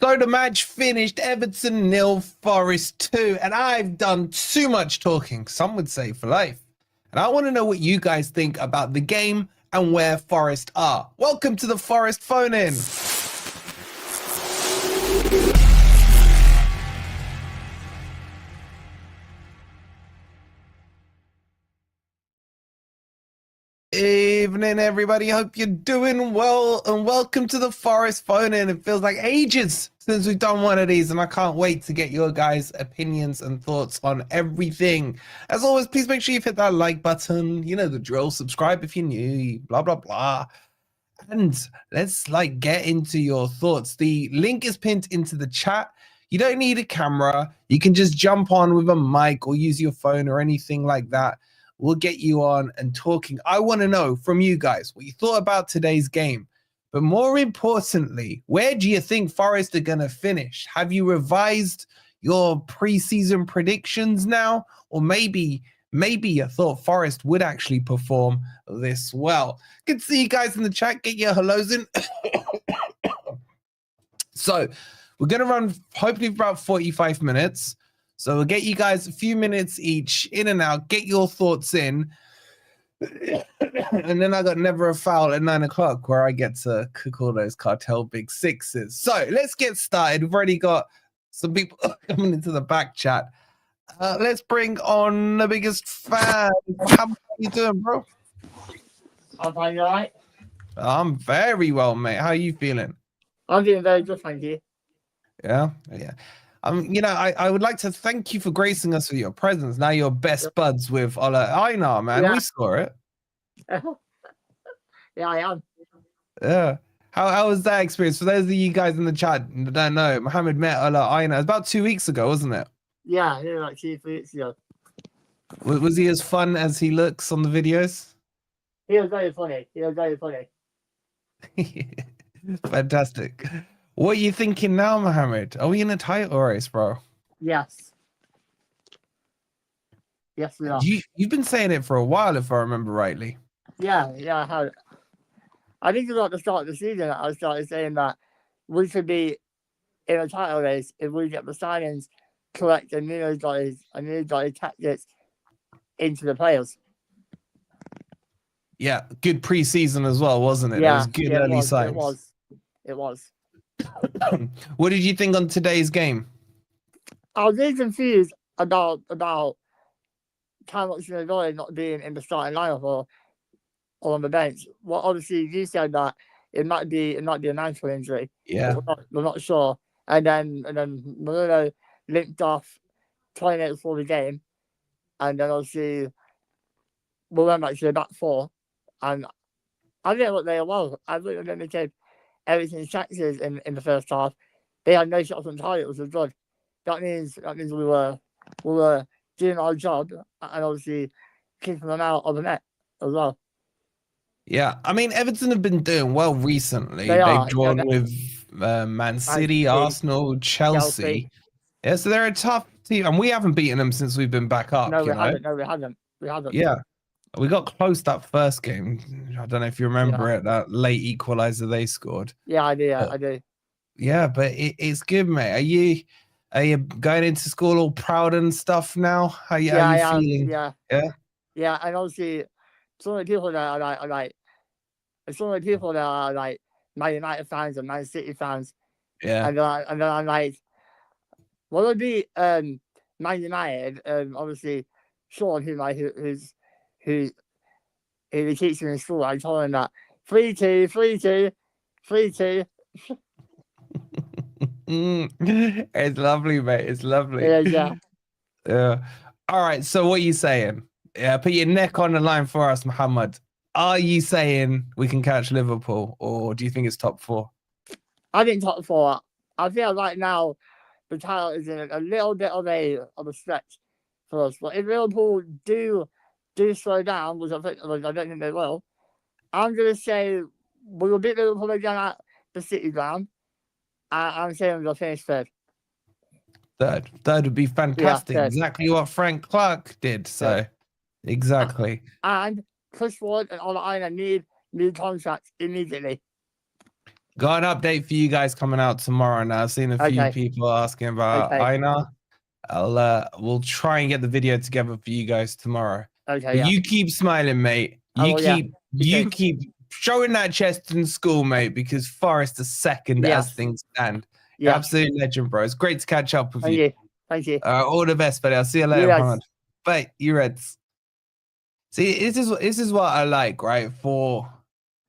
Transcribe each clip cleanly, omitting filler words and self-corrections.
So the match finished Everton 0, Forest 2, and I've done too much talking, some would say for life. And I want to know what you guys think about the game and where Forest are. Welcome to the Forest Phone In. Evening, everybody. Hope you're doing well, and welcome to the Forest Phone In. It feels like ages since we've done one of these, and I can't wait to get your guys' opinions and thoughts on everything. As always, please make sure you've hit that like button. You know the drill. Subscribe if you're new. Blah blah blah. And let's get into your thoughts. The link is pinned into the chat. You don't need a camera. You can just jump on with a mic or use your phone or anything like that. We'll get you on and talking. I want to know from you guys what you thought about today's game. But more importantly, where do you think Forest are going to finish? Have you revised your preseason predictions now? Or maybe you thought Forest would actually perform this well. Good to see you guys in the chat. Get your hellos in. So we're going to run hopefully for about 45 minutes. So we'll get you guys a few minutes each in and out, get your thoughts in. And then I got never a foul at 9 o'clock where I get to cook all those cartel big sixes. So let's get started. We've already got some people coming into the back chat. Let's bring on the biggest fan. How are you doing, bro? I'm fine, you all right? I'm very well, mate. How are you feeling? I'm doing very good, thank you. Yeah. I would like to thank you for gracing us with your presence. Now you're best buds with Ola Einar, man. Yeah. We saw it. Yeah, I am. Yeah. How was that experience? For those of you guys in the chat that don't know, Mohammad met Ola Einar. It was about 2 weeks ago, wasn't it? Yeah, like 2 weeks ago. Was he as fun as he looks on the videos? He was very funny. Fantastic. What are you thinking now, Mohammad? Are we in a title race, bro? Yes. Yes, we are. You've been saying it for a while, if I remember rightly. Yeah, I have. I think at the start of the season, I started saying that we should be in a title race if we get the signings correct and new tactics into the players. Yeah, good preseason as well, wasn't it? Yeah, it was good early signs. It was. What did you think on today's game? I was really confused about Callum not being in the starting lineup or on the bench. Well, obviously you said that it might be an ankle injury. Yeah, we're not sure. And then Marino limped off 20 minutes before the game, and then obviously we went back to the back four, and I didn't look very well. I think they gave everything chances in the first half. They had no shots on target, which was good. That means we were doing our job and obviously keeping them out of the net as well. Yeah, I mean Everton have been doing well recently. They've drawn with Man City, Arsenal, Chelsea. Yeah, so they're a tough team, and we haven't beaten them since we've been back up. No, we haven't. Yeah, we got close that first game. I don't know if you remember it, that late equalizer they scored. Yeah, I do. Yeah, but it's good, mate. Are you going into school all proud and stuff now? How are you feeling? Yeah, and obviously some of the people that are like Man United fans and Man City fans. Yeah. And then I'm like, well, it'd be Man United, obviously Sean, who the teacher in school, I told him that 3-2. It's lovely, mate. It's lovely. Yeah. All right. So what are you saying? Yeah, put your neck on the line for us, Mohammad. Are you saying we can catch Liverpool, or do you think it's top four? I think top four. I feel right now the title is in a little bit of a stretch for us. But if Liverpool do slow down, which I don't think they will, I'm going to say we'll beat Liverpool again at the City ground. I'm saying we'll finish third. Third would be fantastic. Yeah, exactly what Frank Clark did. So, exactly. And Chris Ward and Ola Einar need contracts immediately. Got an update for you guys coming out tomorrow. Now I've seen a few Okay. people asking about Okay. Einar. We'll try and get the video together for you guys tomorrow. Okay. But Yeah. you keep smiling, mate. I will, yeah. You keep showing that chest in school, mate, because Forest is second Yeah. as things stand. Yeah. Absolute legend, bro. It's great to catch up with Thank you. you. Thank you. All the best, buddy. I'll see you later, Mohammad. Bye. You Reds. See, this is what I like, right? For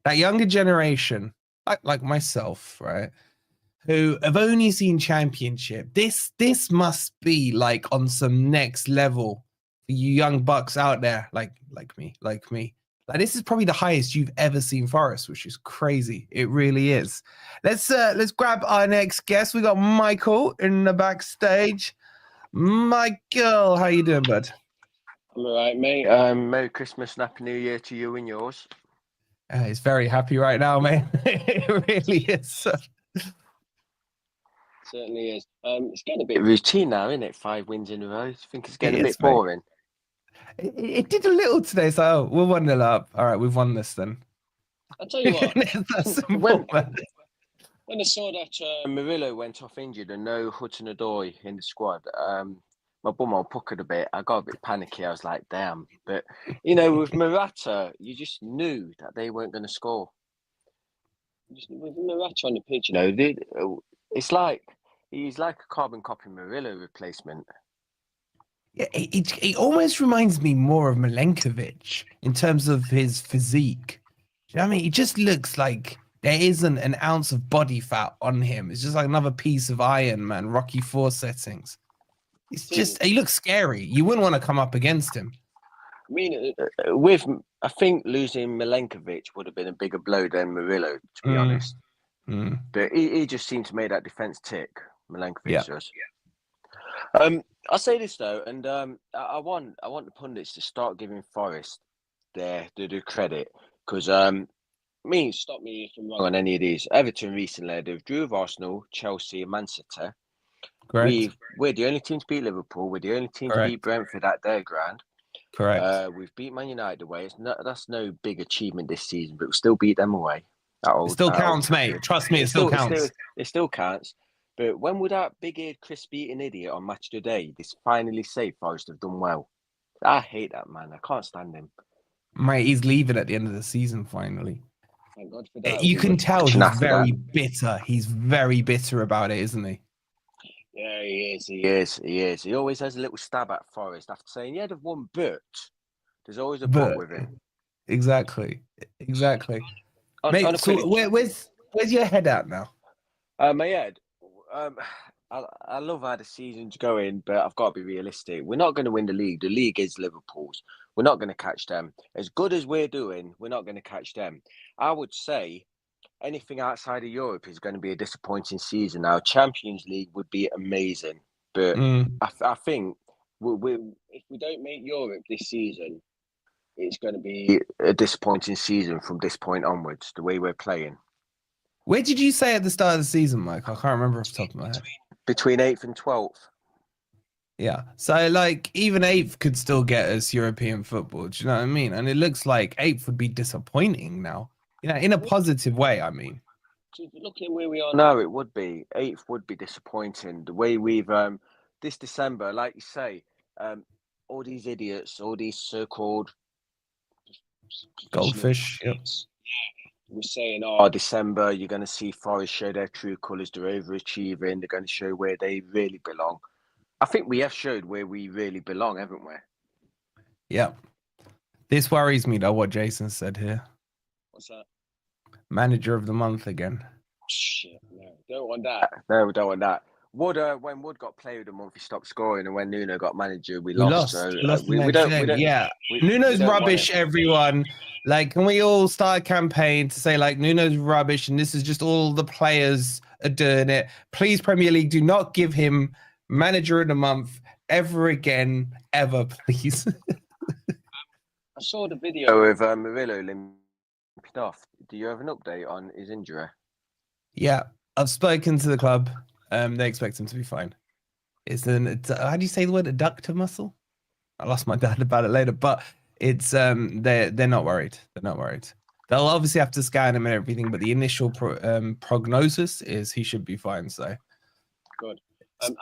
that younger generation, like myself, right? Who have only seen championship. This must be like on some next level for you young bucks out there, like me. Like this is probably the highest you've ever seen Forest, which is crazy. It really is. Let's grab our next guest. We got Michael in the backstage. Michael, how you doing, bud? I'm all right, mate. Merry Christmas and Happy New Year to you and yours. He's very happy right now, mate. It really is. Certainly is. It's getting a bit routine now, isn't it? 5 wins in a row. I think it's getting a bit mate. boring. It did a little today, so we're 1-0 up. All right, we've won this then. I'll tell you what. Simple, when I saw that Murillo went off injured and no Hudson-Odoi in the squad, my bum all puckered a bit. I got a bit panicky. I was like, damn. But, with Morata, you just knew that they weren't going to score. With Morata on the pitch, it's like he's like a carbon copy Murillo replacement. Yeah, it almost reminds me more of Milenkovic in terms of his physique. You know what I mean? He just looks like there isn't an ounce of body fat on him. It's just like another piece of iron, man. Rocky 4 settings. It's just, he looks scary. You wouldn't want to come up against him. I mean, I think losing Milenkovic would have been a bigger blow than Murillo, to be honest. But he just seemed to make that defense tick. Milenkovic does. I'll say this though, and I want the pundits to start giving Forest their credit, because stop me if I'm wrong on any of these. Everton recently they drew with Arsenal, Chelsea, and Man City. Correct. We're the only team to beat Liverpool. We're the only team to beat Brentford at their ground. Correct. We've beat Man United away. That's no big achievement this season, but we still beat them away. It still counts, mate. Trust me, it still counts. It still counts. But when would that big-eared, crisp-eating idiot on Match Today this finally say Forest have done well? I hate that man. I can't stand him. Mate, he's leaving at the end of the season finally. Thank God for that. You can tell he's very bitter. He's very bitter about it, isn't he? Yeah, he is. He always has a little stab at Forest after saying, yeah, they've won, but there's always a but with it. Exactly. Mate, so where's your head at now? My head? I love how the season's going, but I've got to be realistic. We're not going to win the league. The league is Liverpool's. We're not going to catch them. As good as we're doing, we're not going to catch them. I would say anything outside of Europe is going to be a disappointing season. Now, Champions League would be amazing, but I think if we don't make Europe this season, it's going to be a disappointing season from this point onwards, the way we're playing. Where did you say at the start of the season, Mike? I can't remember off the top of my head. Between 8th and 12th. Yeah. So, even 8th could still get us European football. Do you know what I mean? And it looks like 8th would be disappointing now. In a positive way, I mean. Looking where we are now, it would be. 8th would be disappointing. The way we've, this December, like you say, all these idiots, all these so-called goldfish. Yep. We're saying, December, you're going to see Forest show their true colours. They're overachieving. They're going to show where they really belong. I think we have showed where we really belong, haven't we? Yeah. This worries me, though, what Jason said here. What's that? Manager of the month again. Shit, no. Don't want that. No, we don't want that. When Wood got player of the month, he stopped scoring, and when Nuno got manager, we lost. So, we don't. Yeah, Nuno's rubbish. Everyone, can we all start a campaign to say Nuno's rubbish, and this is just all the players are doing it? Please, Premier League, do not give him manager of the month ever again, ever, please. I saw the video of Murillo limping off. Do you have an update on his injury? Yeah, I've spoken to the club. They expect him to be fine. How do you say the word, adductor muscle? I'll ask my dad about it later, but it's they're not worried. They're not worried. They'll obviously have to scan him and everything, but the initial prognosis is he should be fine. So Good.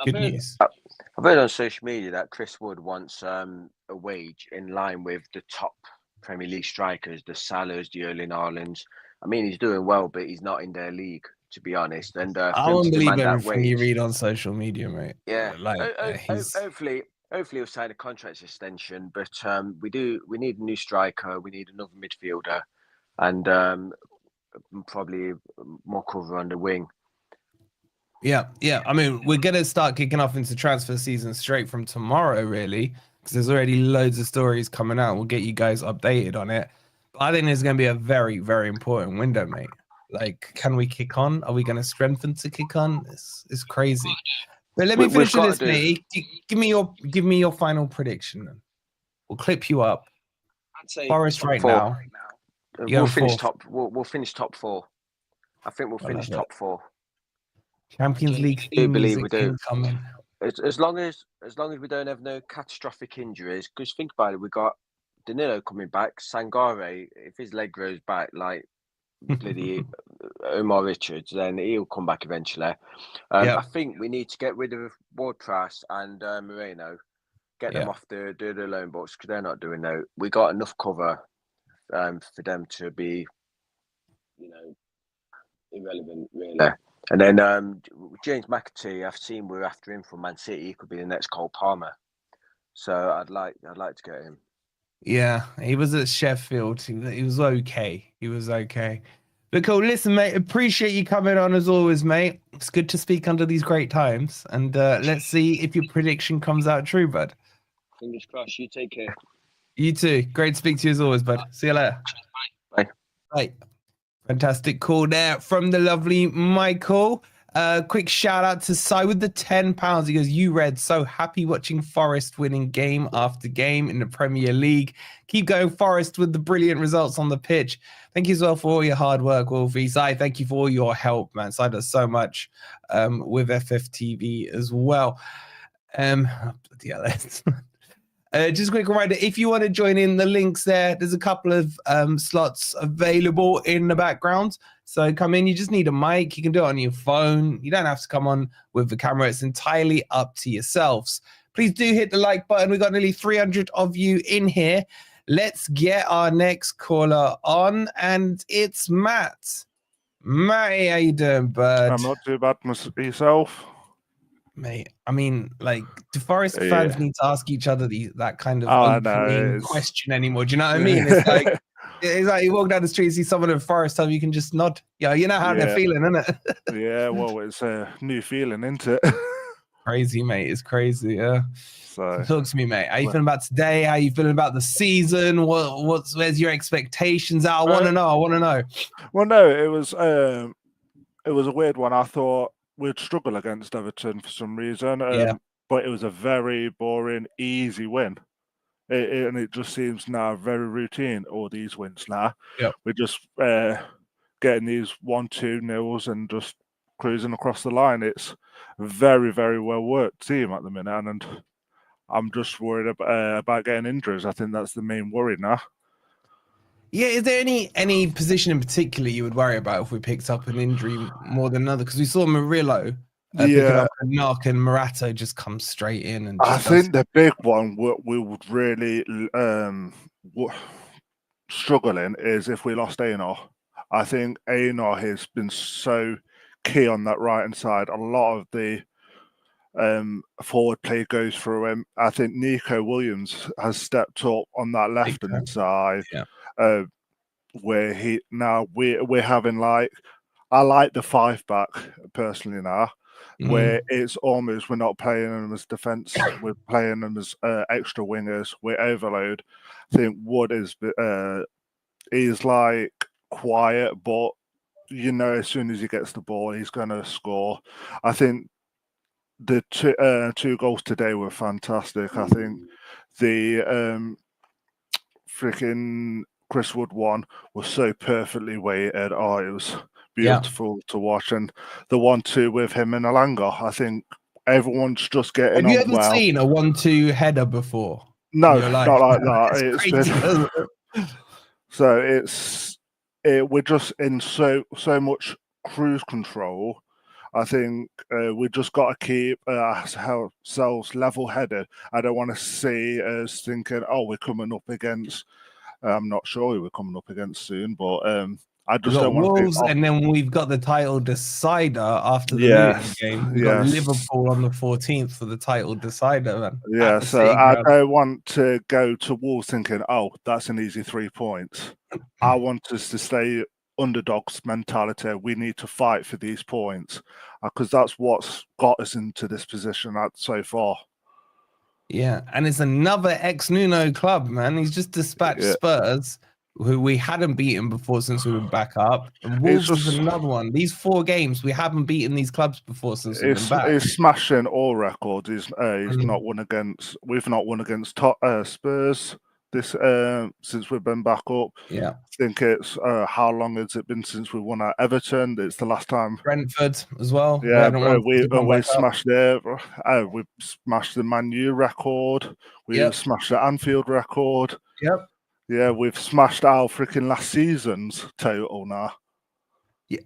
Good news. I've heard on social media that Chris Wood wants a wage in line with the top Premier League strikers, the Salahs, the Erling Haalands. I mean, he's doing well, but he's not in their league, to be honest. And I for him won't to believe demand that everything you wage, read on social media, mate. yeah. He's Hopefully he'll sign a contract extension. But we need a new striker. We need another midfielder, and probably more cover on the wing. Yeah. I mean, we're gonna start kicking off into transfer season straight from tomorrow, really, because there's already loads of stories coming out. We'll get you guys updated on it. But I think there's gonna be a very, very important window, mate. Like, can we kick on? Are we gonna strengthen to kick on? It's crazy. But let me finish with this, mate. Give me your final prediction, then. We'll clip you up. I'd say Forest top right four. now. We'll finish top. We'll finish top 4. I think we'll finish top 4. Champions League theme music incoming. As long as we don't have no catastrophic injuries, because think about it, we got Danilo coming back, Sangare, if his leg grows back like bloody Omar Richards, then he'll come back eventually. I think we need to get rid of Ward-Prowse and Moreno, get them off the loan books because they're not doing that. We got enough cover for them to be, irrelevant really. And then James McAtee, I've seen we're after him from Man City. He could be the next Cole Palmer. So I'd like to get him. Yeah, he was at Sheffield. He was okay. But cool. Listen, mate, appreciate you coming on as always, mate. It's good to speak under these great times. And let's see if your prediction comes out true, bud. Fingers crossed. You take care. You too. Great to speak to you as always, bud. See you later. Bye. Bye. Fantastic call there from the lovely Michael. Quick shout out to Sai with the £10. He goes, you Red, so happy watching Forest winning game after game in the Premier League. Keep going, Forest, with the brilliant results on the pitch. Thank you as well for all your hard work, Wolfie. Sai, thank you for all your help, man. Sai does so much with FFTV as well. Just a quick reminder, if you want to join in, the links there, there's a couple of slots available in the background. So come in, you just need a mic. You can do it on your phone. You don't have to come on with the camera. It's entirely up to yourselves. Please do hit the like button. We've got nearly 300 of you in here. Let's get our next caller on, and it's Matt. Matty, how you doing, bud? I'm not too bad myself. Mate, I mean, like, do Forest fans need to ask each other that kind of opening question anymore? Do you know what I mean? It's like you walk down the street, see someone in Forest, you can just nod. Yeah, you know how they're feeling, isn't it? Yeah, well, it's a new feeling, isn't it? Crazy, mate. It's crazy. Yeah. So talk to me, mate. How you feeling about today? How you feeling about the season? Where's your expectations? I want to know. Well, no, it was a weird one. I thought we'd struggle against Everton for some reason, but it was a very boring, easy win. And it just seems now very routine, all these wins now. Yep. We're just getting these 1-2-0s and just cruising across the line. It's a very, very well worked team at the minute, and I'm just worried about getting injuries. I think that's the main worry now. Yeah, is there any position in particular you would worry about if we picked up an injury more than another? Because we saw Murillo picking up a knock, and Morata just comes straight in. And I think the big one we would really struggle in is if we lost Einar. I think Einar has been so key on that right-hand side. A lot of the forward play goes through him. I think Nico Williams has stepped up on that left-hand side. Yeah. Where we're having I like the 5-back personally now, where it's almost we're not playing them as defence, we're playing them as extra wingers. We're overload. I think Wood is like quiet, but as soon as he gets the ball, he's going to score. I think the two goals today were fantastic. I think the freaking Chris Wood one was so perfectly weighted. Oh, it was beautiful to watch. And the 1-2 with him and Alanga, I think everyone's just getting on well. Have you ever seen a 1-2 header before? No, not like that. It's crazy, so it's we're just in so much cruise control. I think we just got to keep ourselves level-headed. I don't want to see us thinking, "Oh, we're coming up against." I'm not sure who we're coming up against soon, but I We've just got don't want to Wolves, think. and then we've got the title decider after the Luton Yes, game. We've got yes. Liverpool on the 14th for the title decider, man. Yeah, At the so City I Ground. don't want to go to Wolves thinking, "Oh, that's an easy 3 points." I want us to stay underdogs mentality. We need to fight for these points because that's what's got us into this position so far. Yeah, and it's another ex-Nuno club, man. He's just dispatched Yeah. Spurs, who we hadn't beaten before since we were back up. And Wolves is just- another one. These 4 games, we haven't beaten these clubs before since we've been back. He's smashing all records. He's not won against. We've not won against Spurs this since we've been back up. Yeah, I think it's how long has it been since we won at Everton? It's the last time. Brentford as well. Yeah, we smashed there. We smashed the Man U record. We smashed the Anfield record. Yep. Yeah, we've smashed our freaking last season's total now.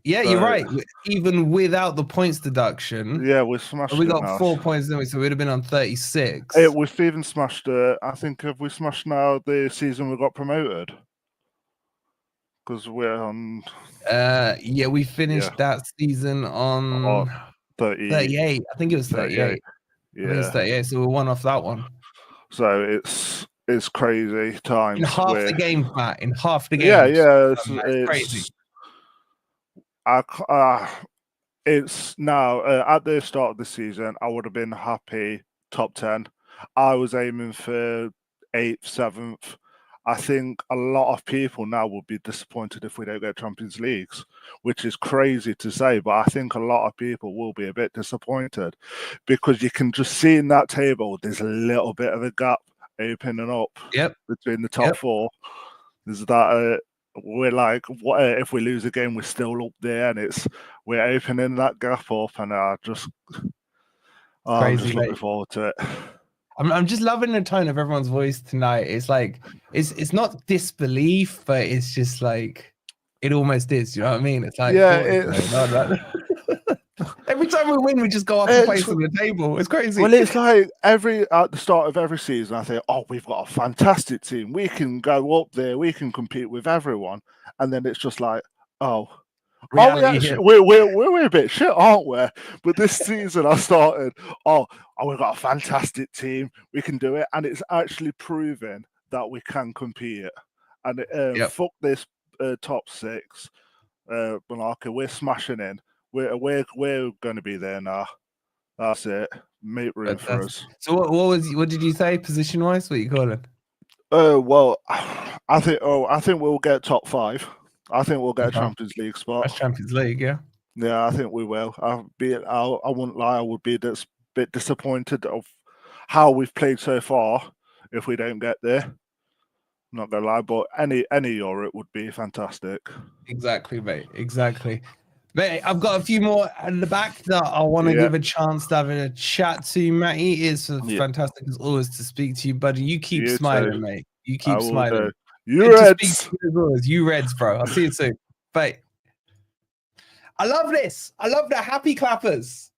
Yeah, So, you're right. Even without the points deduction, yeah, we smashed. we it got now. 4 points, didn't we? So we'd have been on 36. We've even smashed. I think have we smashed now the season we got promoted? Because we're on. Yeah, we finished that season on 38. I think it was 38. Yeah, I think it's 38. So we won off that one. So it's crazy times. In half the games, Matt. In half the games. Yeah, it's crazy. It's now at the start of the season, I would have been happy top 10. I was aiming for 8th, 7th. I think a lot of people now will be disappointed if we don't get Champions Leagues, which is crazy to say, but I think a lot of people will be a bit disappointed because you can just see in that table there's a little bit of a gap opening up between the top 4. There's that we're like, what if we lose a game, we're still up there, and we're opening that gap up, and I'm just looking forward to it. I'm just loving the tone of everyone's voice tonight. It's like it's not disbelief, but it's just like it almost is. You know what I mean? It's like every time we win, we just go up a place on the table. It's crazy. Well, it's like at the start of every season, I think, oh, we've got a fantastic team. We can go up there. We can compete with everyone. And then it's just like, oh, we're a bit shit, aren't we? But this season I started, we've got a fantastic team. We can do it. And it's actually proven that we can compete. And fuck this top 6. Malaka, we're smashing in. We're going to be there now. That's it. Make room for us. So what did you say position wise? What are you calling? Well, I think we'll get top 5. I think we'll get a Champions League spot. That's Champions League, yeah. Yeah, I think we will. I wouldn't lie. I would be a bit disappointed of how we've played so far if we don't get there. I'm not gonna lie, but any Europe would be fantastic. Exactly, mate. Exactly. Mate, I've got a few more at the back that I want to give a chance to have a chat to. Matty, it's fantastic as always to speak to you, buddy. You keep smiling, mate. You keep smiling. You Reds. You Reds, bro. I'll see you soon. Bye. I love this. I love the happy clappers.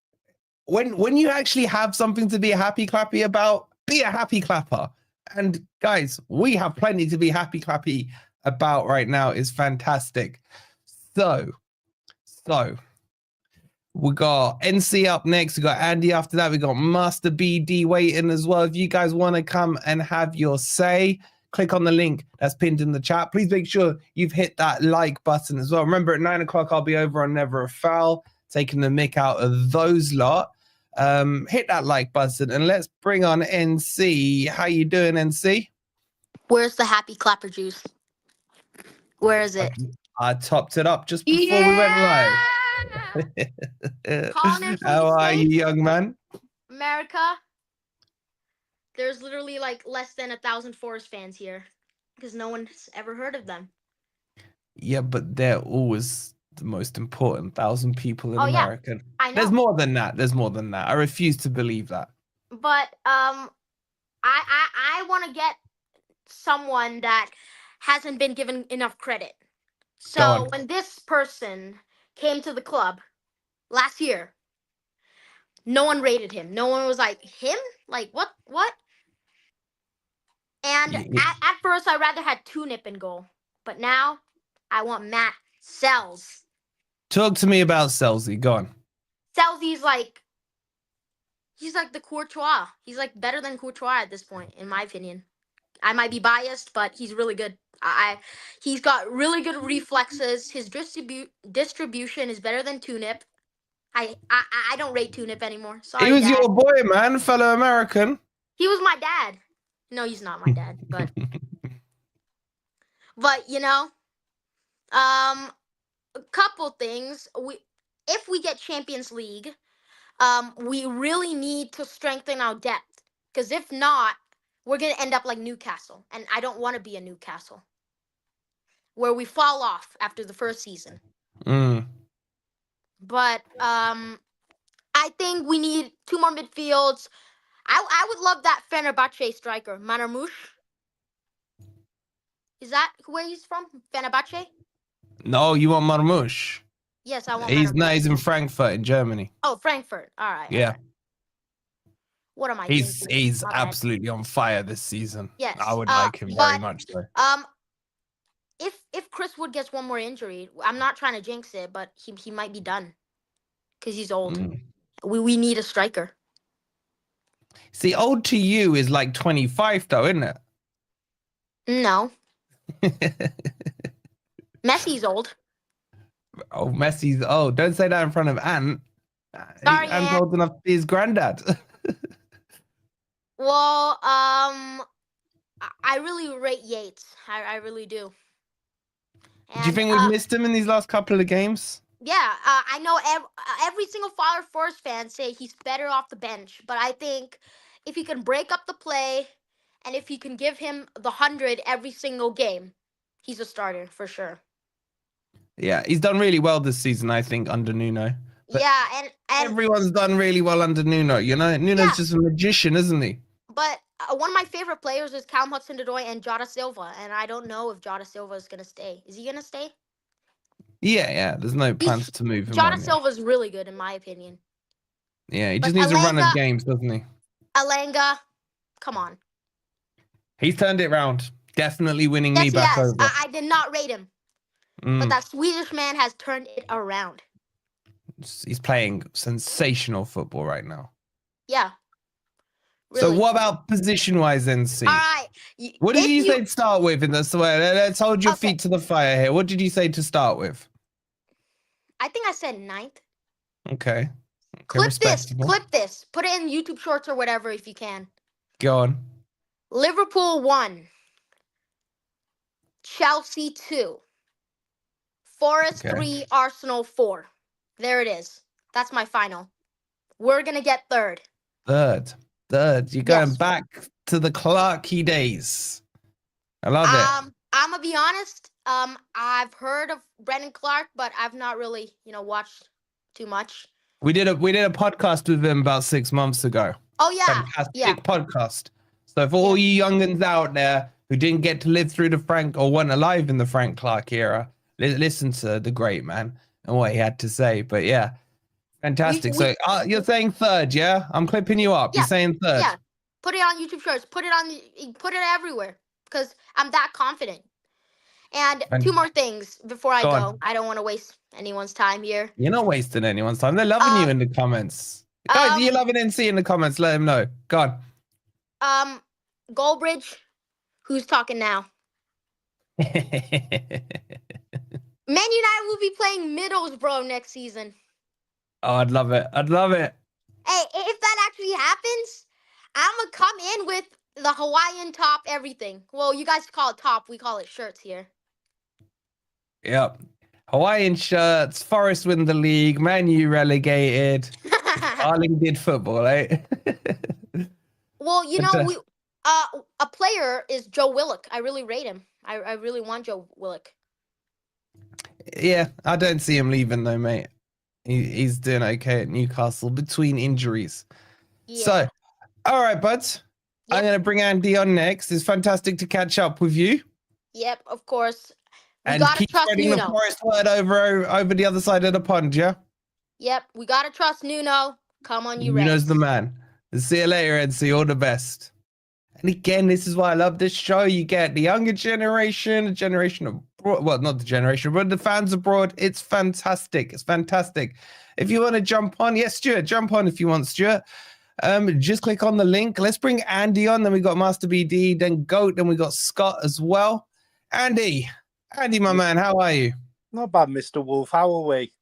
When you actually have something to be a happy clappy about, be a happy clapper. And guys, we have plenty to be happy clappy about right now. It's fantastic. So we got NC up next. We got Andy after that. We got Master BD waiting as well. If you guys want to come and have your say, click on the link that's pinned in the chat. Please make sure you've hit that like button as well. Remember, at 9 o'clock, I'll be over on Never a Foul, taking the mick out of those lot. Hit that like button and let's bring on NC. How you doing, NC? Where's the happy clapper juice? Where is it? I topped it up just before we went live. How are you, young man? America, there's literally like less than 1,000 Forest fans here because no one's ever heard of them. Yeah, but they're always the most important 1,000 people in America. Yeah, I know. There's more than that. There's more than that. I refuse to believe that. But I want to get someone that hasn't been given enough credit. Go So on. when this person came to the club last year, no one rated him. No one was like, him? Like, what? What? And at first, I rather had Tunip in goal. But now, I want Matt Sells. Talk to me about Selzy. Go on. Selzy's like, he's like the Courtois. He's like better than Courtois at this point, in my opinion. I might be biased, but he's really good. He's got really good reflexes. His distribution is better than Tunip. I don't rate Tunip anymore. Sorry, He was Dad. your boy, man, fellow American. He was my dad. No, he's not my dad, but you know, a couple things. If we get Champions League, we really need to strengthen our depth, because if not, we're gonna end up like Newcastle, and I don't want to be a Newcastle where we fall off after the first season. But I think we need 2 more midfields. I would love that Fenerbahce striker, Manarmouche. Is that where he's from? Fenerbahce? No, you want Marmouche. Yes, I want He's Manarmouche. he's in Frankfurt in Germany. Oh, Frankfurt. All right. Yeah. All right. What am I He's thinking? he's My bad. absolutely on fire this season. Yes, I would like him very but, much so. If Chris Wood gets one more injury, I'm not trying to jinx it, but he might be done because he's old. We need a striker. See, old to you is like 25 though, isn't it? No, Messi's old. Oh, Messi's old. Don't say that in front of Ant. Sorry, Ant's Ant. old enough to be his granddad. Well, I really rate Yates. I really do. Do you think we've missed him in these last couple of games? Yeah, I know every single Forest fan say he's better off the bench, but I think if he can break up the play and if he can give him the 100 every single game, he's a starter for sure. Yeah, he's done really well this season, I think, under Nuno. But yeah, and everyone's done really well under Nuno. You know, Nuno's just a magician, isn't he? But one of my favorite players is Callum Hudson-Odoi and Jota Silva, and I don't know if Jota Silva is gonna stay. Is he gonna stay? Yeah. There's no plans to move him Jota on. Silva's really good in my opinion. Yeah, he But just needs a run of Elanga- games, doesn't he? Alanga, come on. He's turned it round. Definitely winning Yes, me he back has. over. I did not rate him, but that Swedish man has turned it around. He's playing sensational football right now. Yeah. So Really. what about position-wise then, C? All right. What did you say to start with in this way? Let's hold your feet to the fire here. What did you say to start with? I think I said 9th. Okay. Clip this. Put it in YouTube Shorts or whatever if you can. Go on. Liverpool 1. Chelsea 2. Forest 3. Arsenal 4. There it is. That's my final. We're going to get third. Third. You're going back to the Clarkey days. I love it. I'm going to be honest. I've heard of Brendan Clark, but I've not really, watched too much. We did a podcast with him about 6 months ago. Oh, yeah. Fantastic podcast. So for all you youngins out there who didn't get to live through the Frank or weren't alive in the Frank Clark era, listen to the great man and what he had to say. But yeah, fantastic. So you're saying third, yeah? I'm clipping you up. Yeah. You're saying third. Yeah. Put it on YouTube Shorts. Put it everywhere because I'm that confident. And 2 more things before I go. I don't want to waste anyone's time here. You're not wasting anyone's time. They're loving you in the comments. Guys, you're loving NC in the comments. Let them know. Go on. Goldbridge, who's talking now? Man United will be playing Middlesbrough next season. Oh, I'd love it. Hey, if that actually happens, I'm going to come in with the Hawaiian top, everything. Well, you guys call it top. We call it shirts here. Yep. Hawaiian shirts, Forest win the league, Man U relegated. Darling did football, eh? Well, a player is Joe Willock. I really rate him. I really want Joe Willock. Yeah, I don't see him leaving though, mate. He's doing okay at Newcastle between injuries. Yeah. So, all right, buds. Yep. I'm going to bring Andy on next. It's fantastic to catch up with you. Yep, of course. We And gotta keep trust spreading the Nuno. Forest word over the other side of the pond, yeah? Yep, we gotta trust Nuno. Come on, you Nuno's Reds. the man. See you later, Ed. See all the best. And again, this is why I love this show. You get the younger generation, a generation of, well, not the generation, but the fans abroad. It's fantastic. It's fantastic. If you want to jump on, yes, Stuart, jump on if you want, Stuart. Just click on the link. Let's bring Andy on. Then we got Master BD, then Goat, then we got Scott as well. Andy, my man, how are you? Not bad, Mr. Wolf. How are we?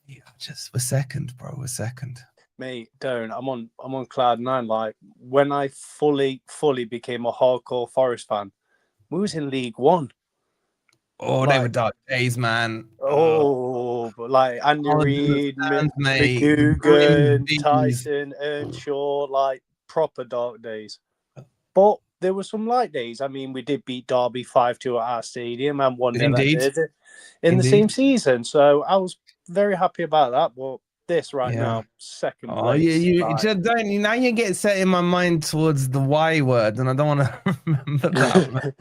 Yeah, just we're second, bro. We're second. Mate, don't. I'm on cloud nine. Like when I fully became a hardcore Forest fan, we was in League One. Oh, they were dark days, man. But like Andy Reid, mate. McGugan, Tyson, Earnshaw, like proper dark days. But there were some light days. I mean, we did beat Derby 5-2 at our stadium and 1-0 Indeed. in the same season. So I was very happy about that. But this now, second place. Oh, you just don't. Now you get set in my mind towards the Y word, and I don't want to remember that.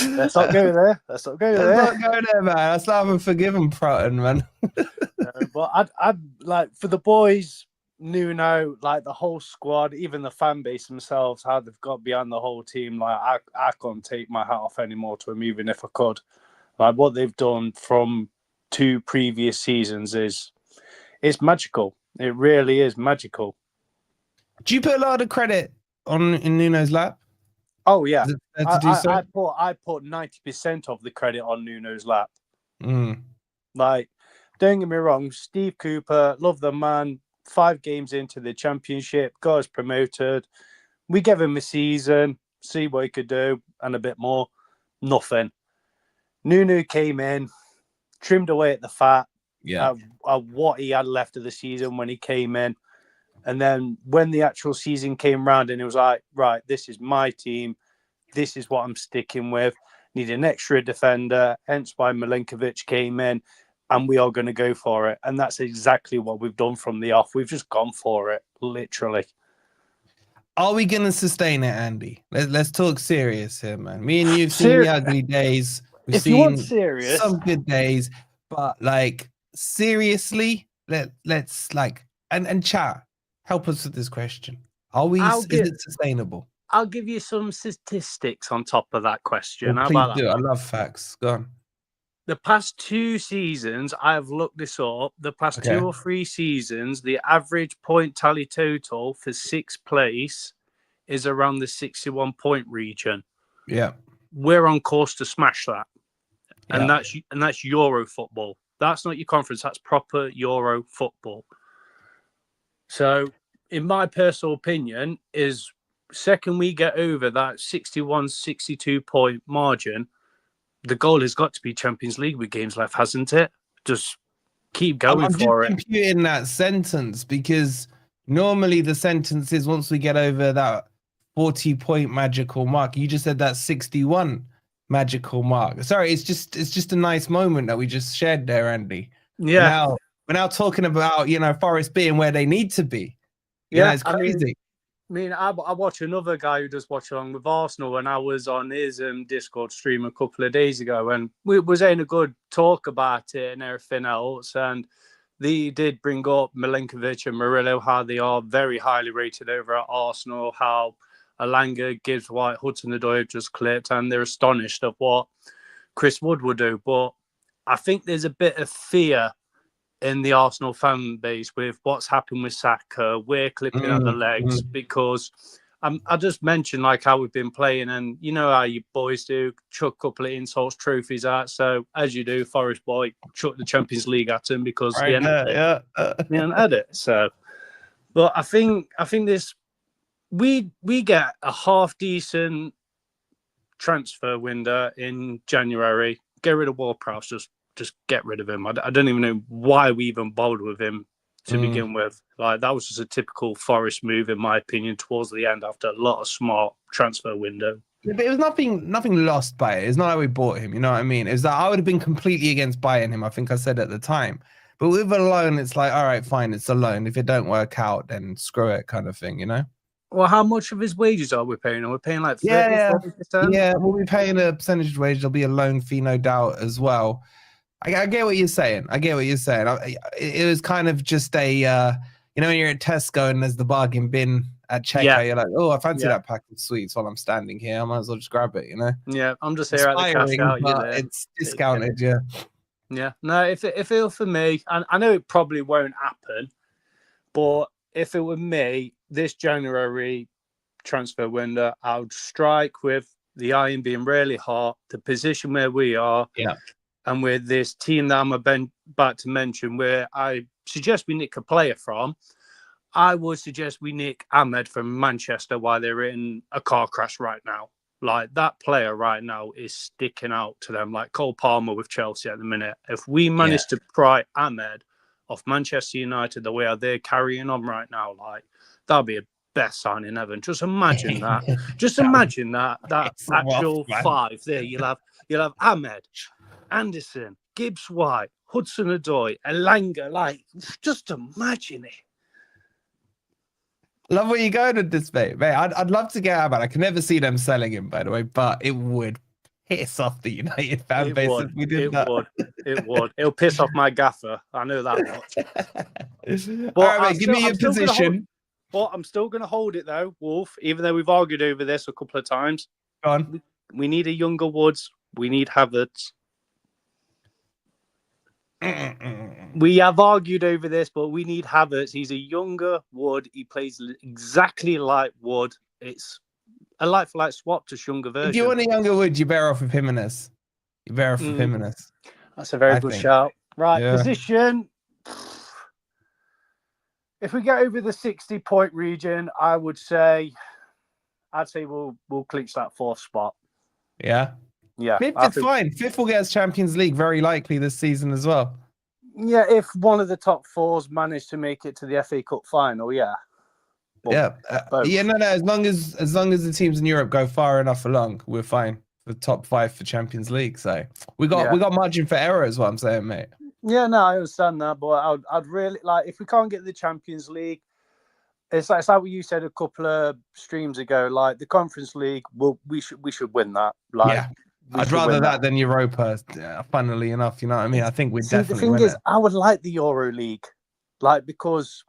Let's not go there. Let's not go there. Let's not go there, man. I still haven't forgiven Proton, man. But I'd like for the boys, Nuno, like the whole squad, even the fan base themselves, how they've got behind the whole team. Like I can't take my hat off anymore to them, even if I could. Like what they've done from 2 previous seasons is magical. It really is magical. Do you put a lot of credit in Nuno's lap? Oh yeah, I put 90% of the credit on Nuno's lap. Mm. Like, don't get me wrong, Steve Cooper, love the man. 5 games into the championship, got us promoted. We gave him a season, see what he could do, and a bit more. Nothing. Nuno came in, trimmed away at the fat, at what he had left of the season when he came in. And then when the actual season came round and it was like, right, this is my team. This is what I'm sticking with. Need an extra defender. Hence why Milinkovic came in. And we are going to go for it. And that's exactly what we've done from the off. We've just gone for it, literally. Are we going to sustain it, Andy? Let's talk serious here, man. Me and you've seen the ugly days. We've seen some good days. But, like, seriously, let's like, and chat, help us with this question. Is it sustainable? I'll give you some statistics on top of that question. Well, please do. I love facts. Go on. The past 2 seasons, I've looked this up. The past 2 or 3 seasons, the average point tally total for 6th place is around the 61 point region. Yeah. We're on course to smash that. Yeah. And that's Euro football. That's not your conference. That's proper Euro football. So, in my personal opinion, is second we get over that 61, 62 point margin, the goal has got to be Champions League with games left, hasn't it? Just keep going for it. I'm computing that sentence because normally the sentence is once we get over that 40 point magical mark. You just said that 61 magical mark. Sorry, it's just a nice moment that we just shared there, Andy. Yeah. We're now talking about, Forest being where they need to be. It's crazy. I watch another guy who does watch along with Arsenal, and I was on his Discord stream a couple of days ago, and we was having a good talk about it and everything else. And they did bring up Milinkovic and Murillo, how they are very highly rated over at Arsenal, how Alanga, Gibbs-White, Hudson-Odoi have just clipped, and they're astonished at what Chris Wood will do. But I think there's a bit of fear in the Arsenal fan base with what's happened with Saka. We're clipping out the legs because I just mentioned like how we've been playing, and you know how you boys do, chuck a couple of insults, trophies out. So as you do, Forest boy, chuck the Champions League at him because he hadn't had it. So, but I think this we get a half decent transfer window in January. Get rid of Ward-Prowse, just get rid of him. I don't even know why we even bothered with him to begin with. Like that was just a typical Forest move, in my opinion, towards the end after a lot of smart transfer window. Yeah, but it was nothing lost by it. It's not like we bought him. You know what I mean? It's that I would have been completely against buying him. I think I said at the time. But with a loan, it's like, all right, fine, it's a loan. If it don't work out, then screw it, kind of thing. You know? Well, how much of his wages are we paying? Are we paying like 30, Yeah, 40%? yeah. We'll be paying a percentage wage. There'll be a loan fee, no doubt, as well. I get what you're saying. It was kind of just a, when you're at Tesco and there's the bargain bin at checkout, Yeah. you're like, oh, I fancy Yeah. that pack of sweets while I'm standing here. I might as well just grab it, Yeah, I'm just here at the cash Inspiring, out. but it's discounted, yeah. Yeah, no, if it were for me, and I know it probably won't happen, but if it were me, this January transfer window, I would strike with the iron being really hot, the position where we are, Yeah. and with this team that I'm about to mention, where I suggest we nick a player from, I would suggest we nick Ahmed from Manchester while they're in a car crash right now. Like, that player right now is sticking out to them, like Cole Palmer with Chelsea at the minute. If we manage to pry Ahmed off Manchester United the way they're carrying on right now, like, that'll be a best signing ever. And just imagine that. Just imagine that actual five there. You'll have Ahmed, Anderson, Gibbs-White, Hudson-Odoi, Elanga. Like, just imagine it. Love where you're going with this, mate. I'd love to get Ahmad. I can never see them selling him, by the way, but it would piss off the United fan base if we did that. It would. It'll piss off my gaffer. I know that much. All right, mate, give me your position. I'm still going to hold it, though, Wolf, even though we've argued over this a couple of times. Go on. We need a younger Woods. We need Havertz. We have argued over this, but we need Havertz. He's a younger Wood. He plays exactly like Wood. It's a like-for-like swap, just younger version. If you want a younger Wood, you're better off with Jimenez. You're better off with Jimenez. That's a very good shout. Right, position. If we get over the 60-point region, I'd say we'll clinch that fourth spot. Yeah. Yeah. Fifth is fine. Fifth will get us Champions League very likely this season as well. Yeah, if one of the top fours manage to make it to the FA Cup final, yeah. No. As long as the teams in Europe go far enough along, we're fine for top 5 for Champions League. So we got margin for error, is what I'm saying, mate. Yeah, no, I understand that, but I'd really like, if we can't get the Champions League, it's like what you said a couple of streams ago. Like, the Conference League, we should win that. Like, yeah. I'd rather that than Europa. Funnily enough, you know what I mean. I think we definitely. The thing is, I would like the Euro League, like, because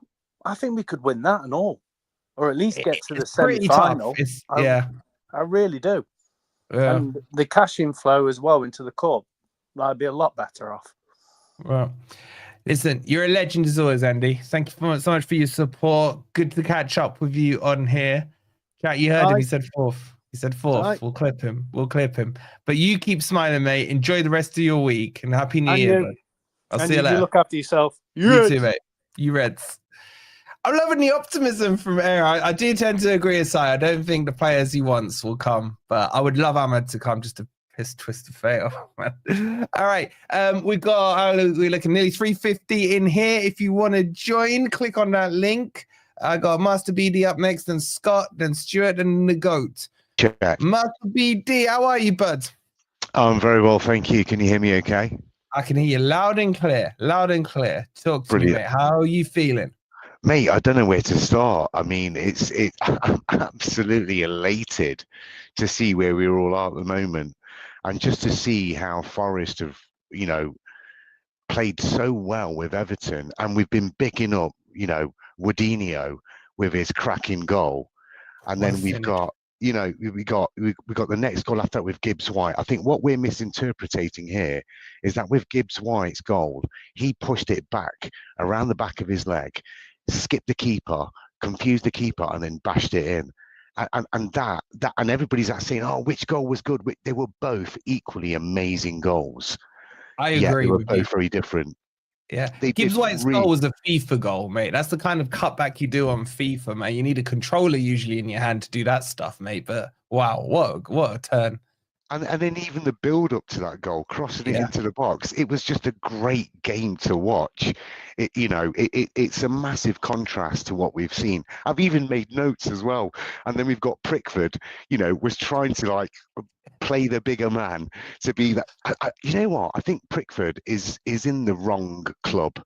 I think we could win that and all, or at least get to the semi-final. I really do. Yeah. And the cash inflow as well into the cup, I'd be a lot better off. Well, listen, you're a legend as always, Andy. Thank you so much for your support. Good to catch up with you on here. Chat, you heard him. He said fourth. Right. We'll clip him. But you keep smiling, mate. Enjoy the rest of your week and happy New Year. I'll see you later. You look after yourself. You too, mate. You Reds. I'm loving the optimism from Aaron. I do tend to agree with Si. I don't think the players he wants will come, but I would love Ahmed to come just to twist the fate off. All right. We're looking nearly 350 in here. If you want to join, click on that link. I got Master BD up next, then Scott, then Stuart, and the GOAT. Check. Master BD, how are you, bud? I'm very well, thank you. Can you hear me okay? I can hear you loud and clear. Talk to me, mate. How are you feeling? Mate, I don't know where to start. I mean, I'm absolutely elated to see where we all are at the moment, and just to see how Forest have, played so well with Everton, and we've been picking up, Woodinho with his cracking goal, and then we've got, we got the next goal after that with Gibbs-White. I think what we're misinterpreting here is that with Gibbs-White's goal, he pushed it back around the back of his leg, skipped the keeper, confused the keeper, and then bashed it in. And everybody's saying, "Oh, which goal was good?" They were both equally amazing goals. I agree. They were both very different. Yeah, Gibbs-White's goal was a FIFA goal, mate. That's the kind of cutback you do on FIFA, mate. You need a controller usually in your hand to do that stuff, mate. But wow, what a turn! And then even the build up to that goal, crossing it into the box, it was just a great game to watch. It's a massive contrast to what we've seen. I've even made notes as well. And then we've got Pickford, was trying to play the bigger man to be that. You know what? I think Pickford is in the wrong club.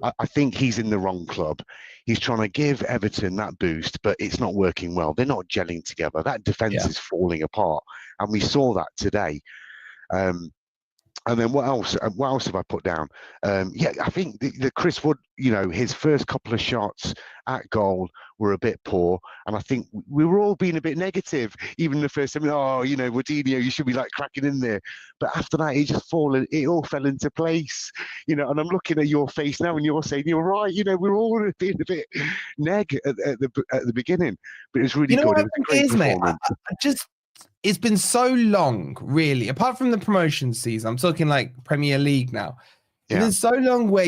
I think he's in the wrong club. He's trying to give Everton that boost, but it's not working well. They're not gelling together. That defence Yeah. is falling apart, and we saw that today. And then what else? What else have I put down? Yeah, I think the Chris Wood, his first couple of shots at goal were a bit poor, and I think we were all being a bit negative. Even the first time, Woodinho, you should be like cracking in there. But after that, it all fell into place. And I'm looking at your face now, and you're saying you're right. We're all being a bit neg at the beginning, but it was really good. What It was a great performance. It's been so long, really, apart from the promotion season. I'm talking like Premier League now. It's been so long where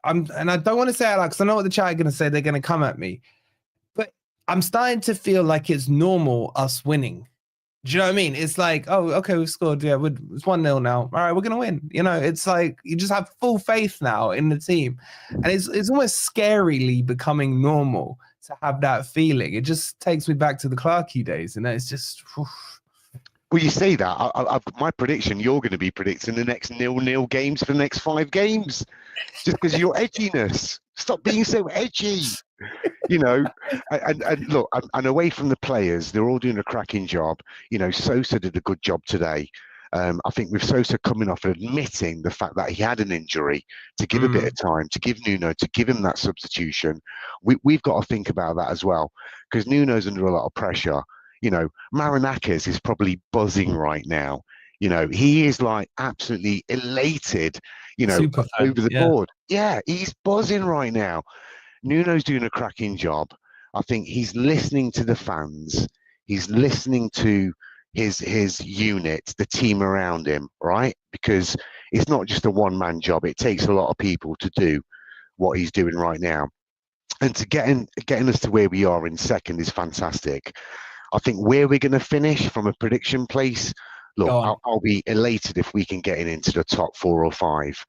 and I don't want to say it because I know what the chat are going to say. They're going to come at me. But I'm starting to feel like it's normal us winning. Do you know what I mean? It's like, oh, okay, we've scored. Yeah, it's 1-0 now. All right, we're going to win. It's like you just have full faith now in the team. And it's almost scarily becoming normal to have that feeling. It just takes me back to the Clarkey days. And it's just... Well, you say that. I've my prediction, you're going to be predicting the next 0-0 games for the next 5 games. Just because of your edginess. Stop being so edgy. And look, and away from the players, they're all doing a cracking job. Sosa did a good job today. I think with Sosa coming off and admitting the fact that he had an injury, to give a bit of time, to give Nuno, to give him that substitution, we've got to think about that as well, because Nuno's under a lot of pressure. Marinakis is probably buzzing right now. He is like absolutely elated, over the board. Yeah, he's buzzing right now. Nuno's doing a cracking job. I think he's listening to the fans. He's listening to his unit, the team around him, right? Because it's not just a one-man job. It takes a lot of people to do what he's doing right now. And to getting us to where we are in second is fantastic. I think where we're going to finish from a prediction place, look, I'll be elated if we can get into the top 4 or 5,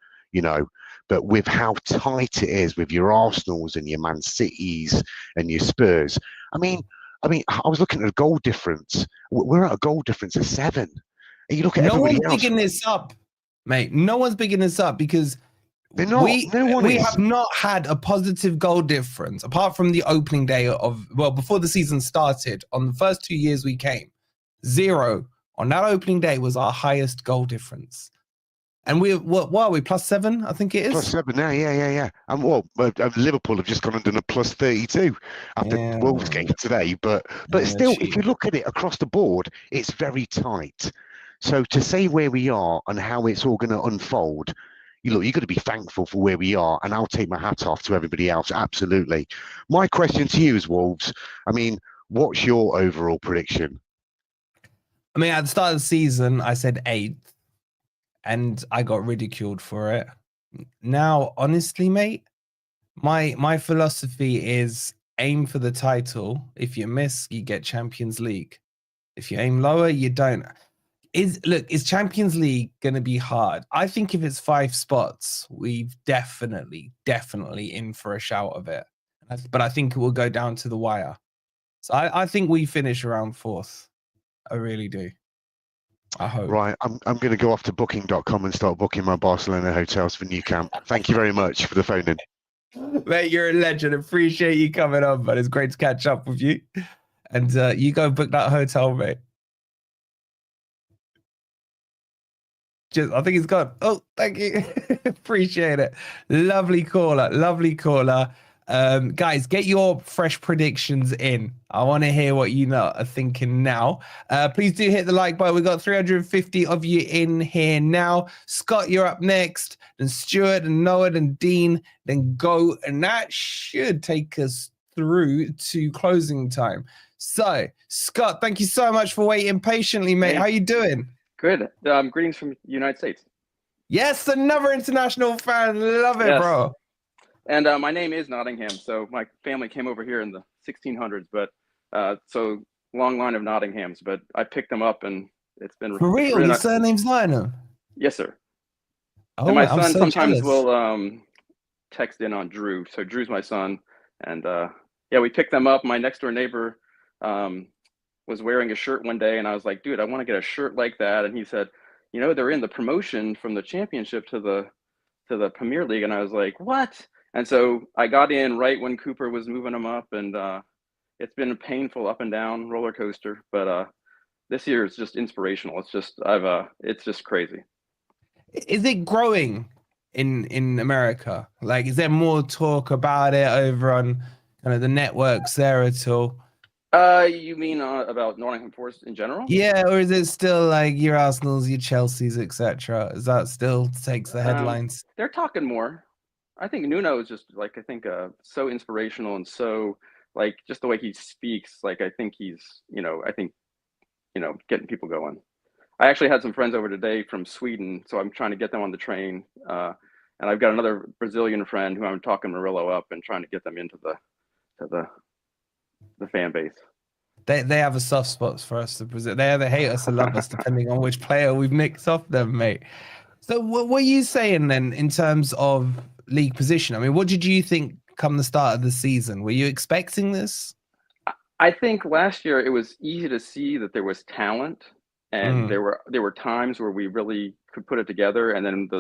but with how tight it is with your Arsenals and your Man Cities and your Spurs. I mean, I was looking at a goal difference. We're at a goal difference of 7. And you look at everybody else. No one's bigging this up, mate. No one's bigging this up because they're not. We have not had a positive goal difference apart from the opening day before the season started. On the first 2 years we came, 0 on that opening day was our highest goal difference. And what are we, +7? I think it is. +7 now, yeah. And Liverpool have just gone and done a +32 after Wolves game today. But still, if you look at it across the board, it's very tight. So to say where we are and how it's all going to unfold, you've got to be thankful for where we are, and I'll take my hat off to everybody else. Absolutely. My question to you is, Wolves, what's your overall prediction? At the start of the season, I said 8th, and I got ridiculed for it. Now, honestly, mate, my philosophy is aim for the title. If you miss, you get Champions League. If you aim lower, you don't. Is Champions League going to be hard? I think if it's 5 spots, we've definitely in for a shout of it. But I think it will go down to the wire. So I think we finish around 4th. I really do. I hope. Right. I'm going to go off to booking.com and start booking my Barcelona hotels for New Camp. Thank you very much for the phone in. Mate, you're a legend. Appreciate you coming on, but it's great to catch up with you. And you go book that hotel, mate. I think he's gone. Oh, thank you. Appreciate it. Lovely caller. Guys, get your fresh predictions in. I want to hear what you are thinking now. Please do hit the like button. We've got 350 of you in here now. Scott, you're up next. Then Stuart and Noah and Dean. Then Go. And that should take us through to closing time. So, Scott, thank you so much for waiting patiently, mate. How you doing? Good. Greetings from the United States. Yes, another international fan. Love it, bro. And my name is Nottingham, so my family came over here in the 1600s, but so long line of Nottinghams, but I picked them up, and it's been... For real? Your surname's Lionel? Yes, sir. Oh, and my son so sometimes jealous. will text in on Drew, so Drew's my son, and we picked them up. My next door neighbor was wearing a shirt one day, and I was like, dude, I want to get a shirt like that, and he said, they're in the promotion from the championship to the Premier League, and I was like, what? And so I got in right when Cooper was moving them up, and it's been a painful up and down roller coaster. But this year is just inspirational. It's just crazy. Is it growing in America? Like, is there more talk about it over on kind of the networks there at all? You mean about Nottingham Forest in general? Yeah, or is it still like your Arsenals, your Chelseas, etc.? Is that still takes the headlines? They're talking more. I think Nuno is just like so inspirational and so like just the way he speaks. Like I think he's getting people going. I actually had some friends over today from Sweden, so I'm trying to get them on the train. And I've got another Brazilian friend who I'm talking Murillo up and trying to get them into the fan base. They have a soft spot for us. They either hate us or love us, depending on which player we've nicked off them, mate. So what were you saying then in terms of league position? I mean, what did you think come the start of the season? Were you expecting this? I think last year it was easy to see that there was talent, and there were times where we really could put it together, and then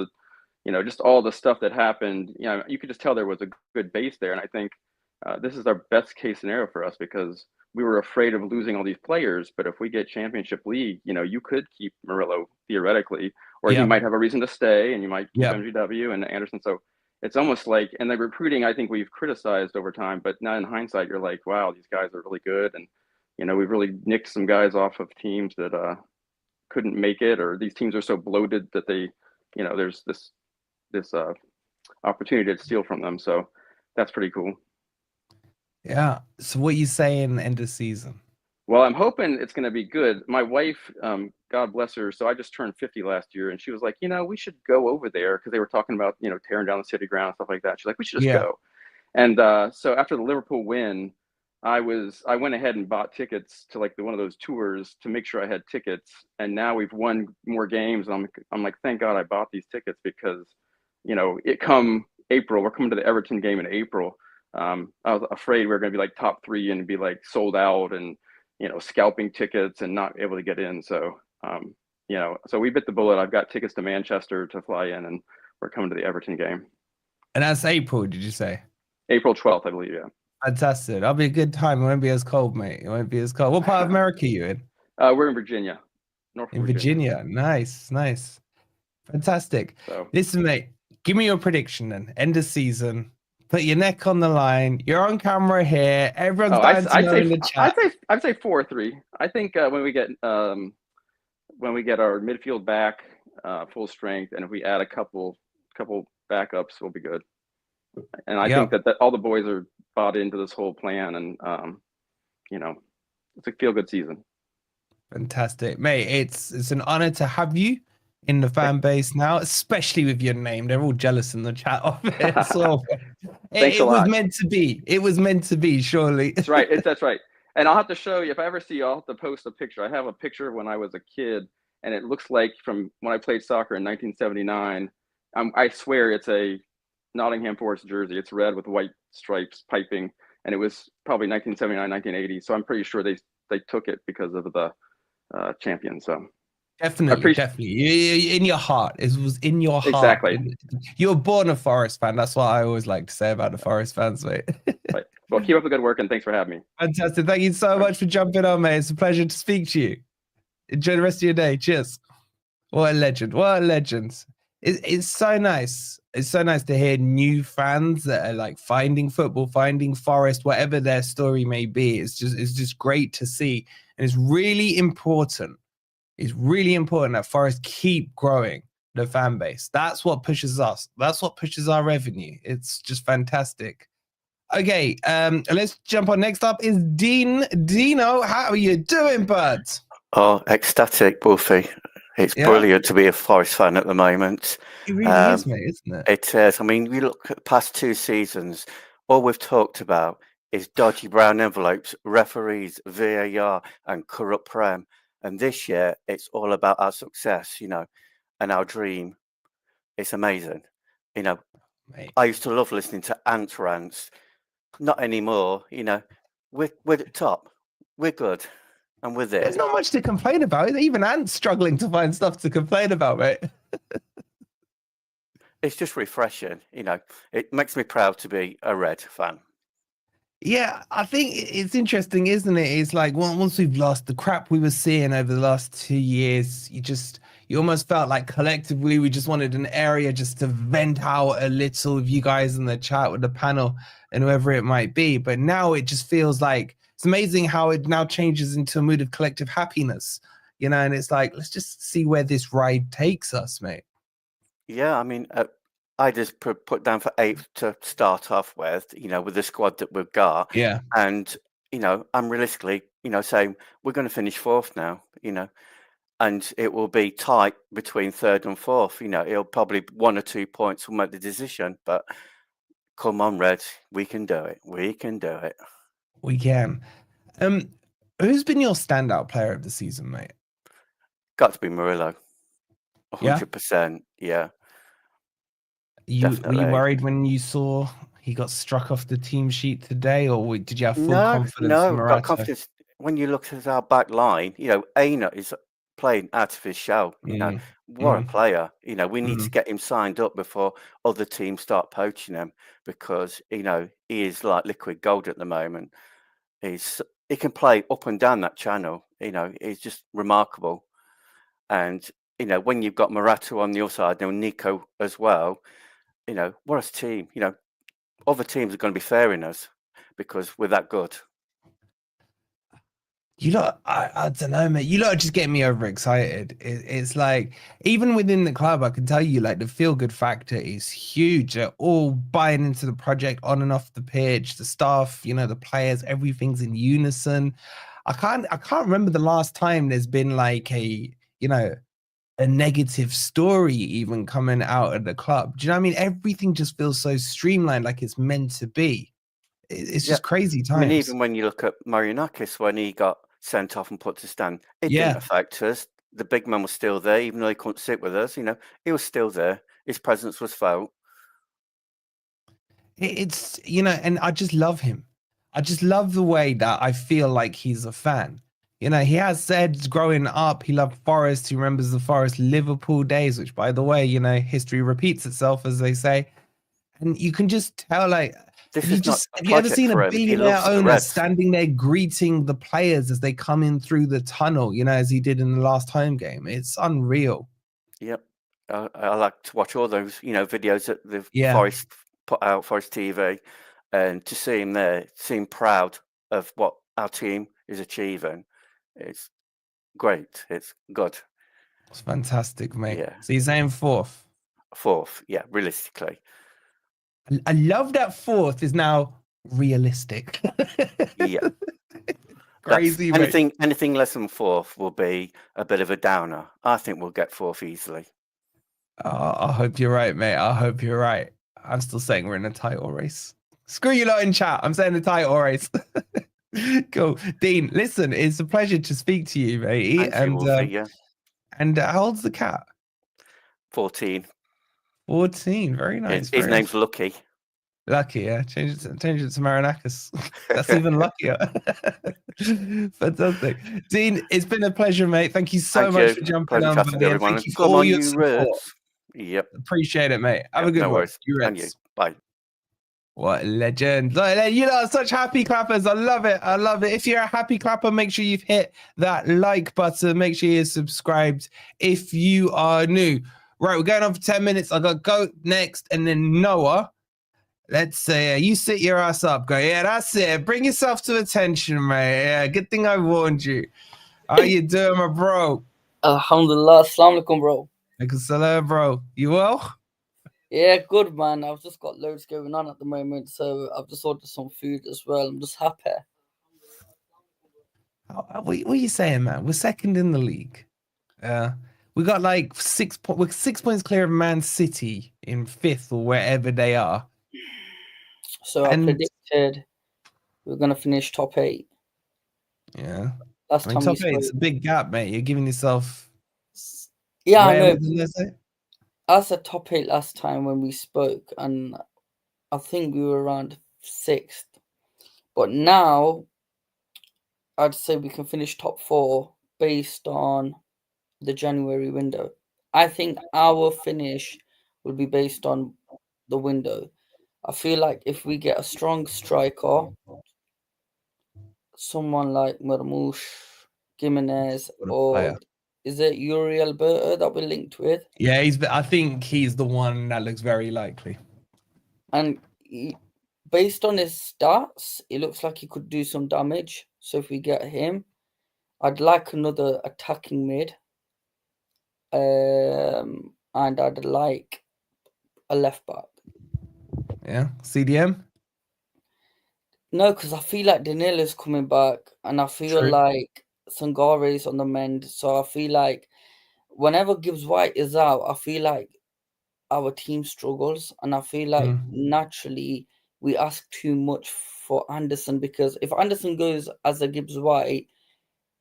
just all the stuff that happened, you could just tell there was a good base there. And I think this is our best case scenario for us because we were afraid of losing all these players. But if we get Championship League, you could keep Murillo theoretically, or you might have a reason to stay, and you might keep MGW and Anderson. So it's almost like, and the recruiting, I think we've criticized over time, but now in hindsight, you're like, wow, these guys are really good. And, we've really nicked some guys off of teams that couldn't make it, or these teams are so bloated that they, there's this opportunity to steal from them. So that's pretty cool. Yeah. So what are you saying end of season? Well, I'm hoping it's going to be good. My wife, God bless her. So I just turned 50 last year, and she was like, we should go over there because they were talking about, tearing down the city ground and stuff like that. She's like, we should just go. And so after the Liverpool win, I went ahead and bought tickets to like one of those tours to make sure I had tickets. And now we've won more games. And I'm like, thank God I bought these tickets because, it come April, we're coming to the Everton game in April. I was afraid we were going to be like top 3 and be like sold out and, scalping tickets and not able to get in. So, so we bit the bullet. I've got tickets to Manchester to fly in, and we're coming to the Everton game. And that's April, did you say? April 12th, I believe, yeah. Fantastic. That'll be a good time. It won't be as cold, mate. It won't be as cold. What part of America are you in? We're in Virginia. In Virginia. Nice. Fantastic. So, listen, mate, give me your prediction then. End of season. Put your neck on the line. You're on camera here. Everyone's dying to know in the chat. I'd say 4-3. I think when we get our midfield back full strength, and if we add a couple backups, we'll be good. And I think that all the boys are bought into this whole plan, and it's a feel good season. Fantastic, mate. It's an honor to have you in the fan base now, especially with your name. They're all jealous in the chat of it. So it was meant to be. It was meant to be, surely. That's right. That's right. And I'll have to show you, if I ever see you, I'll have to post a picture. I have a picture of when I was a kid, and it looks like from when I played soccer in 1979. I swear it's a Nottingham Forest jersey. It's red with white stripes piping, and it was probably 1979, 1980. So I'm pretty sure they took it because of the champion. So definitely in your heart. It was in your heart. Exactly. You were born a Forest fan. That's what I always like to say about the Forest fans, mate. Right. Well, keep up the good work, and thanks for having me. Fantastic. Thank you so much for jumping on, mate. It's a pleasure to speak to you. Enjoy the rest of your day. Cheers. What a legend. What a legend. It's so nice. It's so nice to hear new fans that are like finding football, finding Forest, whatever their story may be. It's just great to see. And it's really important. It's really important that Forest keep growing the fan base. That's what pushes us. That's what pushes our revenue. It's just fantastic. Okay, let's jump on. Next up is Dean. Dino, how are you doing, bud? Oh, ecstatic, Wolfie. It's brilliant to be a Forest fan at the moment. It really is, mate, isn't it? It is. I mean, we look at the past 2 seasons, all we've talked about is dodgy brown envelopes, referees, VAR, and corrupt Prem. And this year, it's all about our success, and our dream. It's amazing. Mate. I used to love listening to Ant rants. Not anymore. We're at the top. We're good. And with it, there's not much to complain about. Even Ant's struggling to find stuff to complain about, mate. it's just refreshing. It makes me proud to be a Red fan. Yeah, I think it's interesting, isn't it? It's like once we've lost the crap we were seeing over the last 2 years, you almost felt like collectively we just wanted an area just to vent out a little with you guys in the chat with the panel and whoever it might be. But now it just feels like it's amazing how it now changes into a mood of collective happiness, and it's like, let's just see where this ride takes us, mate. Yeah, I mean, I just put down for 8th to start off with, with the squad that we've got. Yeah. And, I'm realistically, saying we're going to finish 4th now, and it will be tight between 3rd and 4th. It'll probably 1 or 2 points will make the decision. But come on, Red, we can do it. We can do it. We can. Who's been your standout player of the season, mate? Got to be Murillo. Yeah? 100%. Yeah. Were you Definitely. worried when you saw he got struck off the team sheet today, or did you have full confidence in No, Morata? got confidence. When you look at our back line, Aina is playing out of his shell. What a player. We need to get him signed up before other teams start poaching him, because, he is like liquid gold at the moment. He can play up and down that channel. He's just remarkable. And, when you've got Morata on the other side, Nico as well, what a team. Other teams are going to be fairing us because we're that good. I don't know, mate. You lot are just getting me overexcited. It's like, even within the club, I can tell you, like, the feel-good factor is huge. They're all buying into the project on and off the pitch. The staff, the players, everything's in unison. I can't remember the last time there's been like a negative story even coming out of the club. Do you know what I mean? Everything just feels so streamlined, like it's meant to be. It's just crazy times. I mean, even when you look at Marianakis, when he got sent off and put to stand, it didn't affect us. The big man was still there, even though he couldn't sit with us. He was still there. His presence was felt. It's, and I just love him. I just love the way that I feel like he's a fan. He has said growing up, he loved Forest. He remembers the Forest Liverpool days, which, by the way, history repeats itself, as they say. And you can just tell, like, have you ever seen a billionaire owner standing there greeting the players as they come in through the tunnel, as he did in the last home game? It's unreal. Yep. I like to watch all those, videos that the Forest put out, Forest TV, and to see him there, seem proud of what our team is achieving. It's great. It's good. It's fantastic, mate. Yeah. So you're saying 4th? 4th, yeah, realistically. I love that 4th is now realistic. Yeah. Crazy. Anything less than 4th will be a bit of a downer. I think we'll get 4th easily. I hope you're right, mate. I hope you're right. I'm still saying we're in a title race. Screw you lot in chat. I'm saying the title race. Cool. Dean, listen, it's a pleasure to speak to you, mate. And how old's the cat? 14. 14. Very nice. His name's Lucky. Lucky, yeah. Change it to Marinakis. That's even luckier. Fantastic. Dean, it's been a pleasure, mate. Thank you so much for jumping on, buddy. And thank you for all your support. Yep. Appreciate it, mate. Have a good one. And you. Bye. What a legend. You know, such happy clappers. I love it. I love it. If you're a happy clapper, make sure you've hit that like button. Make sure you're subscribed if you are new. Right, we're going on for 10 minutes. I got Goat next and then Noah. Let's say you sit your ass up, go. Yeah, that's it. Bring yourself to attention, mate. Yeah, good thing I warned you. How you doing, my bro? Alhamdulillah. Assalamu alaikum, bro. Salam, bro. You well? Yeah, good, man. I've just got loads going on at the moment, so I've just ordered some food as well. I'm just happy. What are you saying, man? We're second in the league. We got like 6 points. We're 6 points clear of Man City in 5th or wherever they are. So I predicted we're going to finish top 8. Yeah. Last time top 8 is a big gap, mate. You're giving yourself. Yeah, I know. I said top 8 last time when we spoke, and I think we were around 6th. But now, I'd say we can finish top 4 based on the January window. I think our finish will be based on the window. I feel like if we get a strong striker, someone like Marmoush, Jimenez, or is it Yuri Alberto that we're linked with? Yeah, I think he's the one that looks very likely. And based on his stats, it looks like he could do some damage. So if we get him, I'd like another attacking mid. And I'd like a left back. Yeah, CDM? No, because I feel like Danila's coming back, and I feel like Sangare's on the mend. So I feel like whenever Gibbs-White is out, I feel like our team struggles, and I feel like naturally we ask too much for Anderson, because if Anderson goes as a Gibbs-White,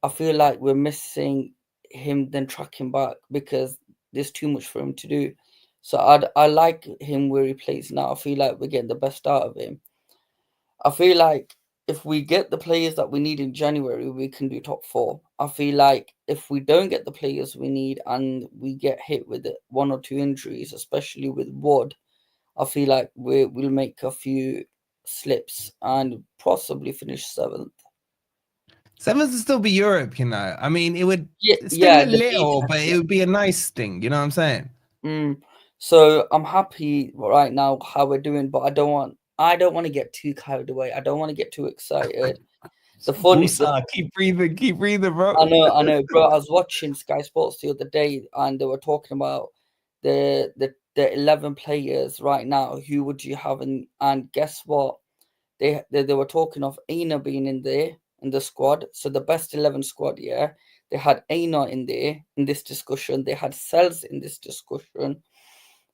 I feel like we're missing him then tracking back because there's too much for him to do. So I like him where he plays now. I feel like we're getting the best out of him. I feel like if we get the players that we need in January, we can do top 4. I feel like if we don't get the players we need and we get hit with 1 or 2 injuries, especially with Wood, I feel like we'll make a few slips and possibly finish 7th. 7th would still be Europe, you know. I mean, it would sting a little, but it would be a nice sting. You know what I'm saying? So I'm happy right now how we're doing, but I don't want to get too carried away. I don't want to get too excited. Keep breathing, bro. I know, bro. I was watching Sky Sports the other day, and they were talking about the 11 players right now. Who would you have? And guess what? They were talking of Aina being in there in the squad. So the best 11 squad, yeah. They had Aina in there in this discussion. They had Sells in this discussion.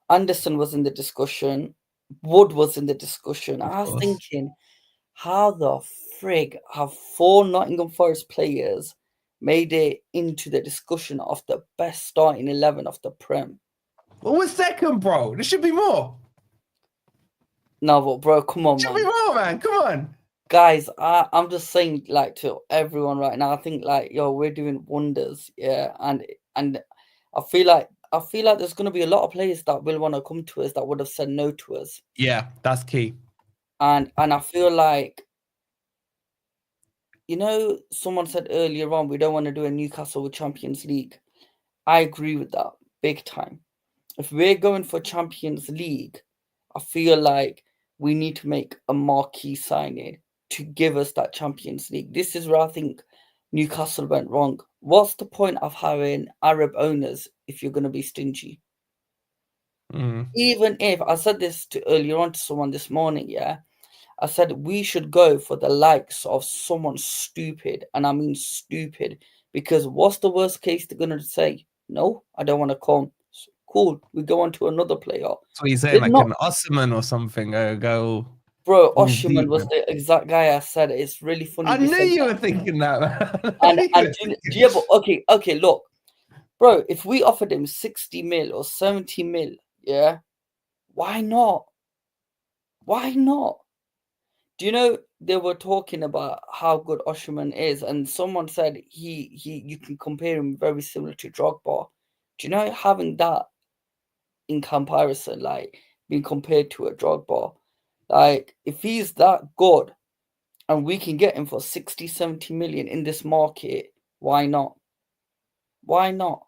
Anderson was in the discussion. Wood was in the discussion. I was thinking, how the frig have 4 Nottingham Forest players made it into the discussion of the best starting 11 of the Prem? Well, we're second, bro. There should be more. No, but bro, come on, man. Should be more, man. Come on. Guys, I'm just saying, like, to everyone right now, I think, like, yo, we're doing wonders, yeah, and I feel like there's going to be a lot of players that will want to come to us that would have said no to us. Yeah, that's key. And I feel like, you know, someone said earlier on, we don't want to do a Newcastle with Champions League. I agree with that big time. If we're going for Champions League, I feel like we need to make a marquee signing to give us that Champions League. This is where I think Newcastle went wrong. What's the point of having Arab owners if you're going to be stingy? Even if, I said this earlier on to someone this morning, yeah, I said we should go for the likes of someone stupid, and I mean stupid, because what's the worst case they're going to say? No, I don't want to come. Cool, we go on to another player. So you're saying like an Osman or something? Go. Bro, Osman was the exact guy I said. It's really funny. I knew you were thinking that. Yeah, but okay, look, bro. If we offered him 60 mil or 70 mil, yeah, why not? Why not? Do you know they were talking about how good Osman is, and someone said you can compare him very similar to Drogba. Do you know having that in comparison, like being compared to a Drogba? Like, if he's that good and we can get him for 60, 70 million in this market, why not? Why not?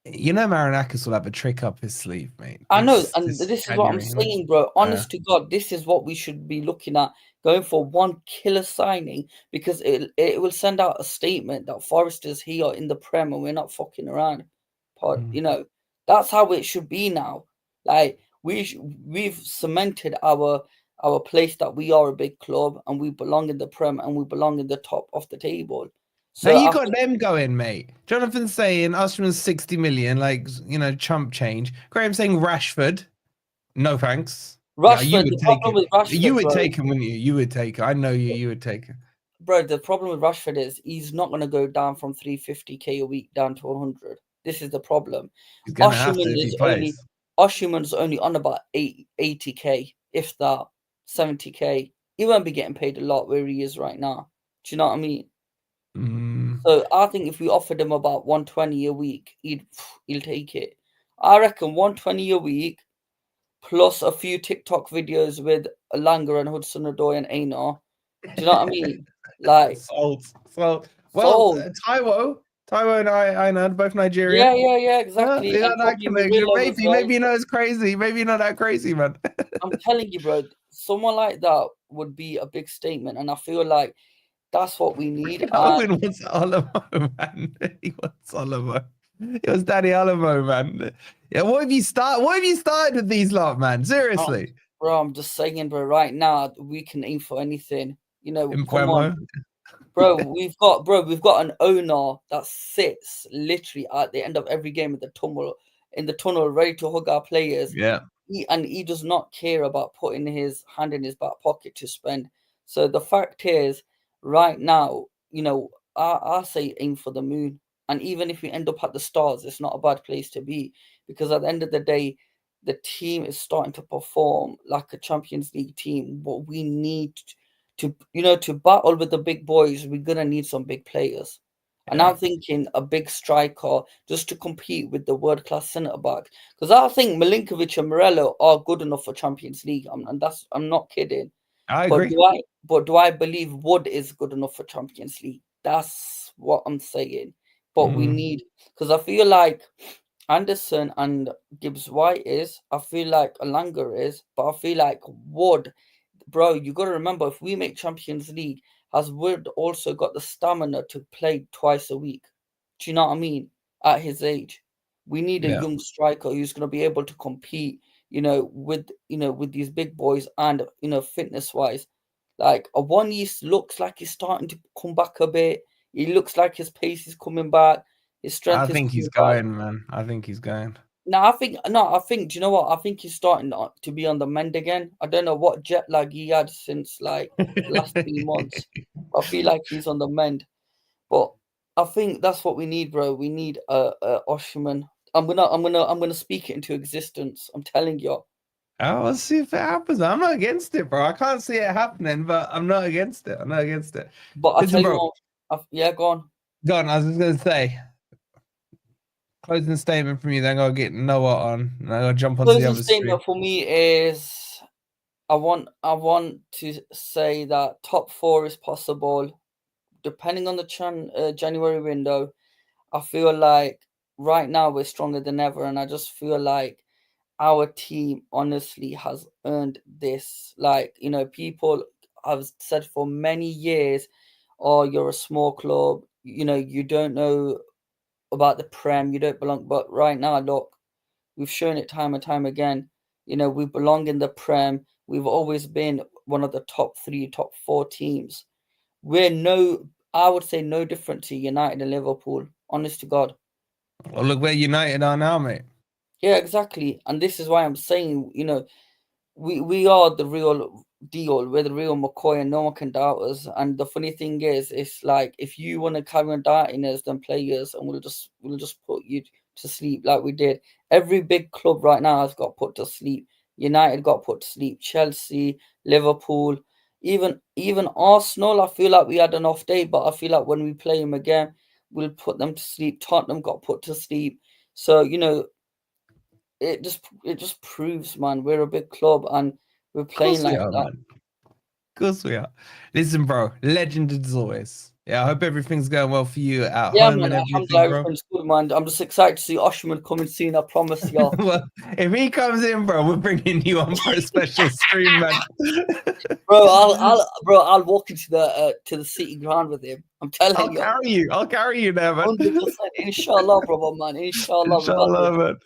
You know, Marinakis will have a trick up his sleeve, mate. I know, and this is what I'm saying, bro. Honest to God, this is what we should be looking at, going for one killer signing, because it will send out a statement that Forest is here in the Prem and we're not fucking around. You know, that's how it should be now. Like, we've cemented our place that we are a big club and we belong in the Prem and we belong in the top of the table. So now you got them going, mate. Jonathan's saying Osman's 60 million, like, you know, chump change. Graham saying Rashford. No thanks. Rashford, you would take it. Rashford, you would take him, wouldn't you? You would take it. I know you would take it. Bro, the problem with Rashford is he's not going to go down from 350k a week down to 100. This is the problem. Oshiman's only on about 80k, if that, 70k. He won't be getting paid a lot where he is right now. Do you know what I mean? So I think if we offered him about 120 a week, he'll take it. I reckon 120 a week plus a few TikTok videos with Langer and Hudson-Odoi and Einar. Do you know what I mean? Like, sold. Well, sold. Taiwo and I know both Nigerian. Yeah, exactly. Yeah, And that probably connection. Murillo as well. Maybe not as crazy. Maybe not that crazy, man. I'm telling you, bro, someone like that would be a big statement, and I feel like that's what we need. Owen wants Olamo, man. He wants Olamo. It was Danny Olamo, man. Yeah, what have you started with these lot, man? Seriously. Bro, I'm just saying, bro, right now we can aim for anything. You know, come on. Bro, we've got an owner that sits literally at the end of every game in the tunnel, ready to hug our players. Yeah. He does not care about putting his hand in his back pocket to spend. So the fact is, right now, you know, I say aim for the moon. And even if we end up at the stars, it's not a bad place to be, because at the end of the day, the team is starting to perform like a Champions League team. What we need to battle with the big boys, we're gonna need some big players. And I'm thinking a big striker just to compete with the world-class centre-back. Because I think Milinkovic and Morello are good enough for Champions League. I'm not kidding. I agree. But do I believe Wood is good enough for Champions League? That's what I'm saying. But we need, because I feel like Anderson and Gibbs-White is, I feel like Alanga is, but I feel like Wood, bro, you got to remember, if we make Champions League, has Wood also got the stamina to play twice a week? Do you know what I mean? At his age, we need a young striker who's going to be able to compete, with these big boys, and fitness wise, like a One-East looks like he's starting to come back a bit. He looks like his pace is coming back. His strength. I think he's going, man. I think he's going. No, I think. Do you know what? I think he's starting to be on the mend again. I don't know what jet lag he had since like the last 3 months. I feel like he's on the mend, but I think that's what we need, bro. We need a Osimhen. I'm gonna speak it into existence. I'm telling you. I'll see if it happens. I'm not against it, bro. I can't see it happening, but I'm not against it. But I tell you what, yeah, go on. Go on. I was just gonna say, closing statement from you. Then I'll get Noah on, and I'll jump onto the other statement for me is, I want to say that top 4 is possible, depending on the January window. I feel like right now we're stronger than ever, and I just feel like our team honestly has earned this. Like, people have said for many years, oh, you're a small club, you don't know about the Prem, you don't belong. But right now, look, we've shown it time and time again. We belong in the Prem. We've always been one of the top 3, top 4 teams. I would say no different to United and Liverpool, honest to God. Well, look where United are now, mate. Yeah, exactly. And this is why I'm saying, we are the real deal. We're the real McCoy, and no one can doubt us. And the funny thing is, it's like, if you want to carry on doubting us, then play us, and we'll just put you to sleep like we did. Every big club right now has got put to sleep. United got put to sleep. Chelsea, Liverpool, even Arsenal. I feel like we had an off day, but I feel like when we play them again, we'll put them to sleep. Tottenham got put to sleep. So it just proves, man, we're a big club and we're playing like that. Man. Of course we are. Listen, bro, legend as always. Yeah, I hope everything's going well for you at home, man, and everything, bro. Everything's good, man. I'm just excited to see Osimhen coming soon, I promise y'all. Well, if he comes in, bro, we're bringing you on for a special stream, man. Bro, I'll walk into the city ground with him. I'm telling you. I'll carry you there, man. 100%. Inshallah, brother, man. Inshallah, man.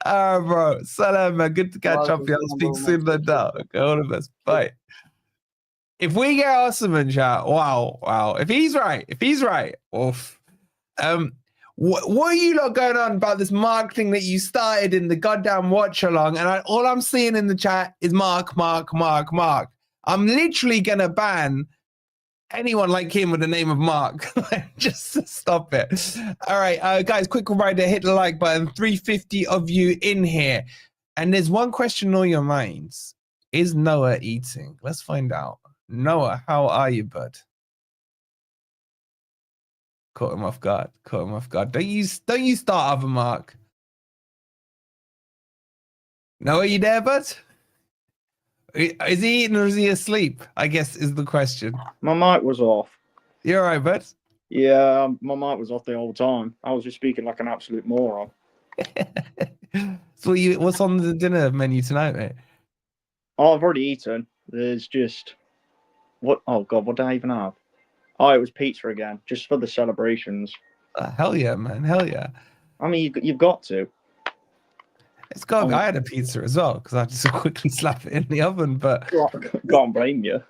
All right, bro. Salam, man. Good to catch up. I'll speak soon, no doubt. Okay, all the best. Bye. If we get Osimhen, chat, wow. If he's right, oof. What are you lot going on about this marketing that you started in the goddamn watch along? And all I'm seeing in the chat is Mark. I'm literally gonna ban anyone like him with the name of Mark. Just to stop it. All right, guys, quick reminder, hit the like button. 350 of you in here. And there's one question on your minds. Is Noah eating? Let's find out. Noah, how are you, bud? Caught him off guard. Don't you start other Mark. No, are you there, bud? Is he eating or is he asleep? I guess is the question. My mic was off. You're all right, bud? Yeah, my mic was off the whole time. I was just speaking like an absolute moron. So what's on the dinner menu tonight, mate? Oh, I've already eaten. There's just what? Oh God, what did I even have? Oh, it was pizza again, just for the celebrations. Hell yeah, man! Hell yeah! I mean, you've got to. It's got. I had a pizza as well because I just quickly slap it in the oven. But can't blame you.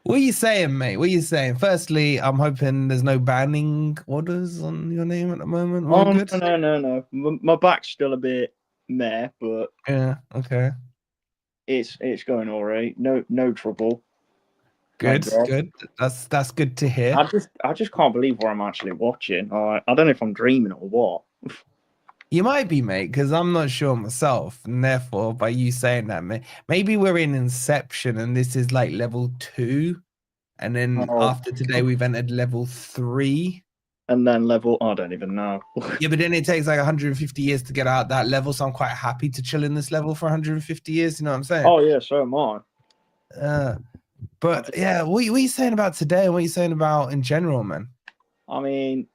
What are you saying, mate? What are you saying? Firstly, I'm hoping there's no banning orders on your name at the moment. We're all good? No. My back's still a bit meh, but yeah, okay. It's going all right. No trouble. Good. That's good to hear. I just can't believe what I'm actually watching. I don't know if I'm dreaming or what. You might be, mate, because I'm not sure myself, and therefore, by you saying that, maybe we're in Inception, and this is like level 2, and then after today we've entered level 3, and then level I don't even know. Yeah, but then it takes like 150 years to get out that level, so I'm quite happy to chill in this level for 150 years. You know what I'm saying? Oh yeah, so am I. But yeah, what are you saying about today? And what are you saying about in general, man? I mean,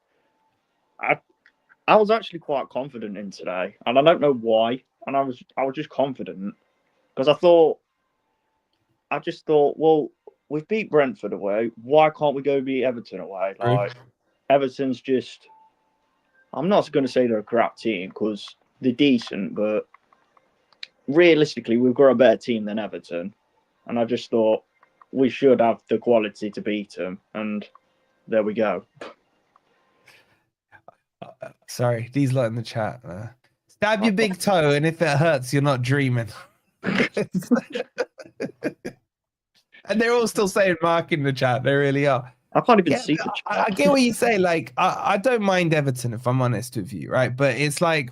I was actually quite confident in today, and I don't know why. And I was just confident because I just thought, well, we've beat Brentford away. Why can't we go beat Everton away? Like Everton's just. I'm not going to say they're a crap team because they're decent, but realistically, we've got a better team than Everton, and I just thought we should have the quality to beat them, and there we go. Sorry, these lot in the chat. Stab your big toe, and if it hurts, you're not dreaming. And they're all still saying Mark in the chat. They really are. I can't even see the chat. I get what you say. Like, I don't mind Everton, if I'm honest with you, right? But it's like,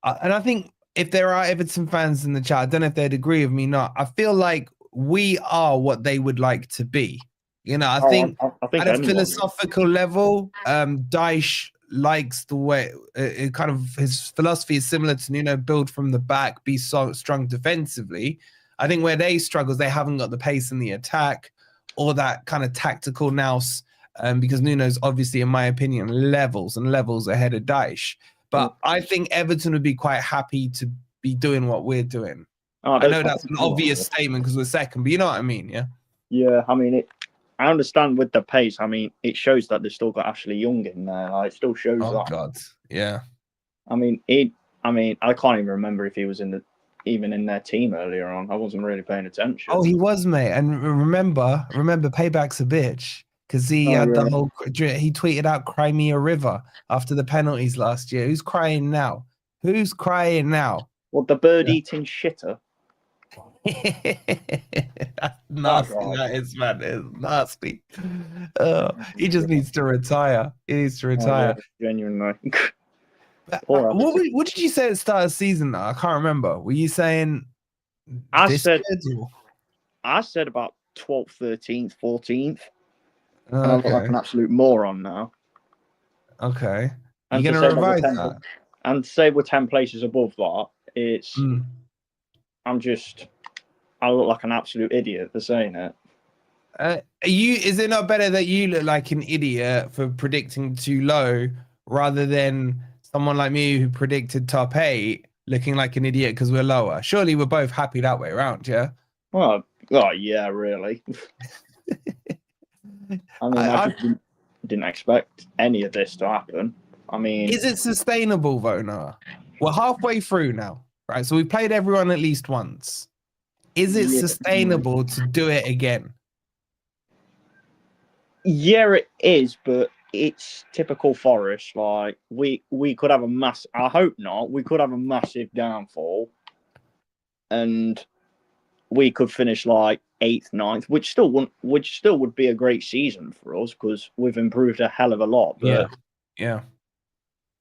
and I think if there are Everton fans in the chat, I don't know if they'd agree with me or not. I feel like we are what they would like to be. You know, I think at a philosophical level, Dyche likes the way it kind of his philosophy is similar to Nuno, build from the back, be so strong defensively. I think where they struggle is they haven't got the pace in the attack or that kind of tactical nous, because Nuno's obviously, in my opinion, levels ahead of Dyche. But I think Everton would be quite happy to be doing what we're doing. I know that's an obvious statement because we're second, but you know what I mean, yeah? Yeah, I mean, I understand with the pace. I mean, it shows that they've still got Ashley Young in there. Like, it still shows that. Oh, God, yeah. I mean, I can't even remember if he was even in their team earlier on. I wasn't really paying attention. Oh, he was, mate. And remember, Payback's a bitch because he had the whole. He tweeted out "Cry me a river" after the penalties last year. Who's crying now? Who's crying now? What, the bird-eating shitter? That's nasty. That is, man. It's nasty. He just needs to retire. He needs to retire. Oh, yeah, genuinely. What did you say at the start of the season? Though? I can't remember. Were you saying? I said about 12th, 13th, 14th. And I look like an absolute moron now. Okay. You're going to revise that? And say we're 10 places above that, it's... I look like an absolute idiot for saying it. Is it not better that you look like an idiot for predicting too low rather than someone like me who predicted top 8 looking like an idiot because we're lower? Surely we're both happy that way around, yeah? Well, yeah, really. I mean, I just didn't expect any of this to happen. I mean... Is it sustainable, though, Noah? We're halfway through now, right? So we played everyone at least once. Is it sustainable to do it again? Yeah, it is, but it's typical Forest. Like, we could have I hope not. We could have a massive downfall, and we could finish like 8th, 9th, which still would be a great season for us because we've improved a hell of a lot. But yeah.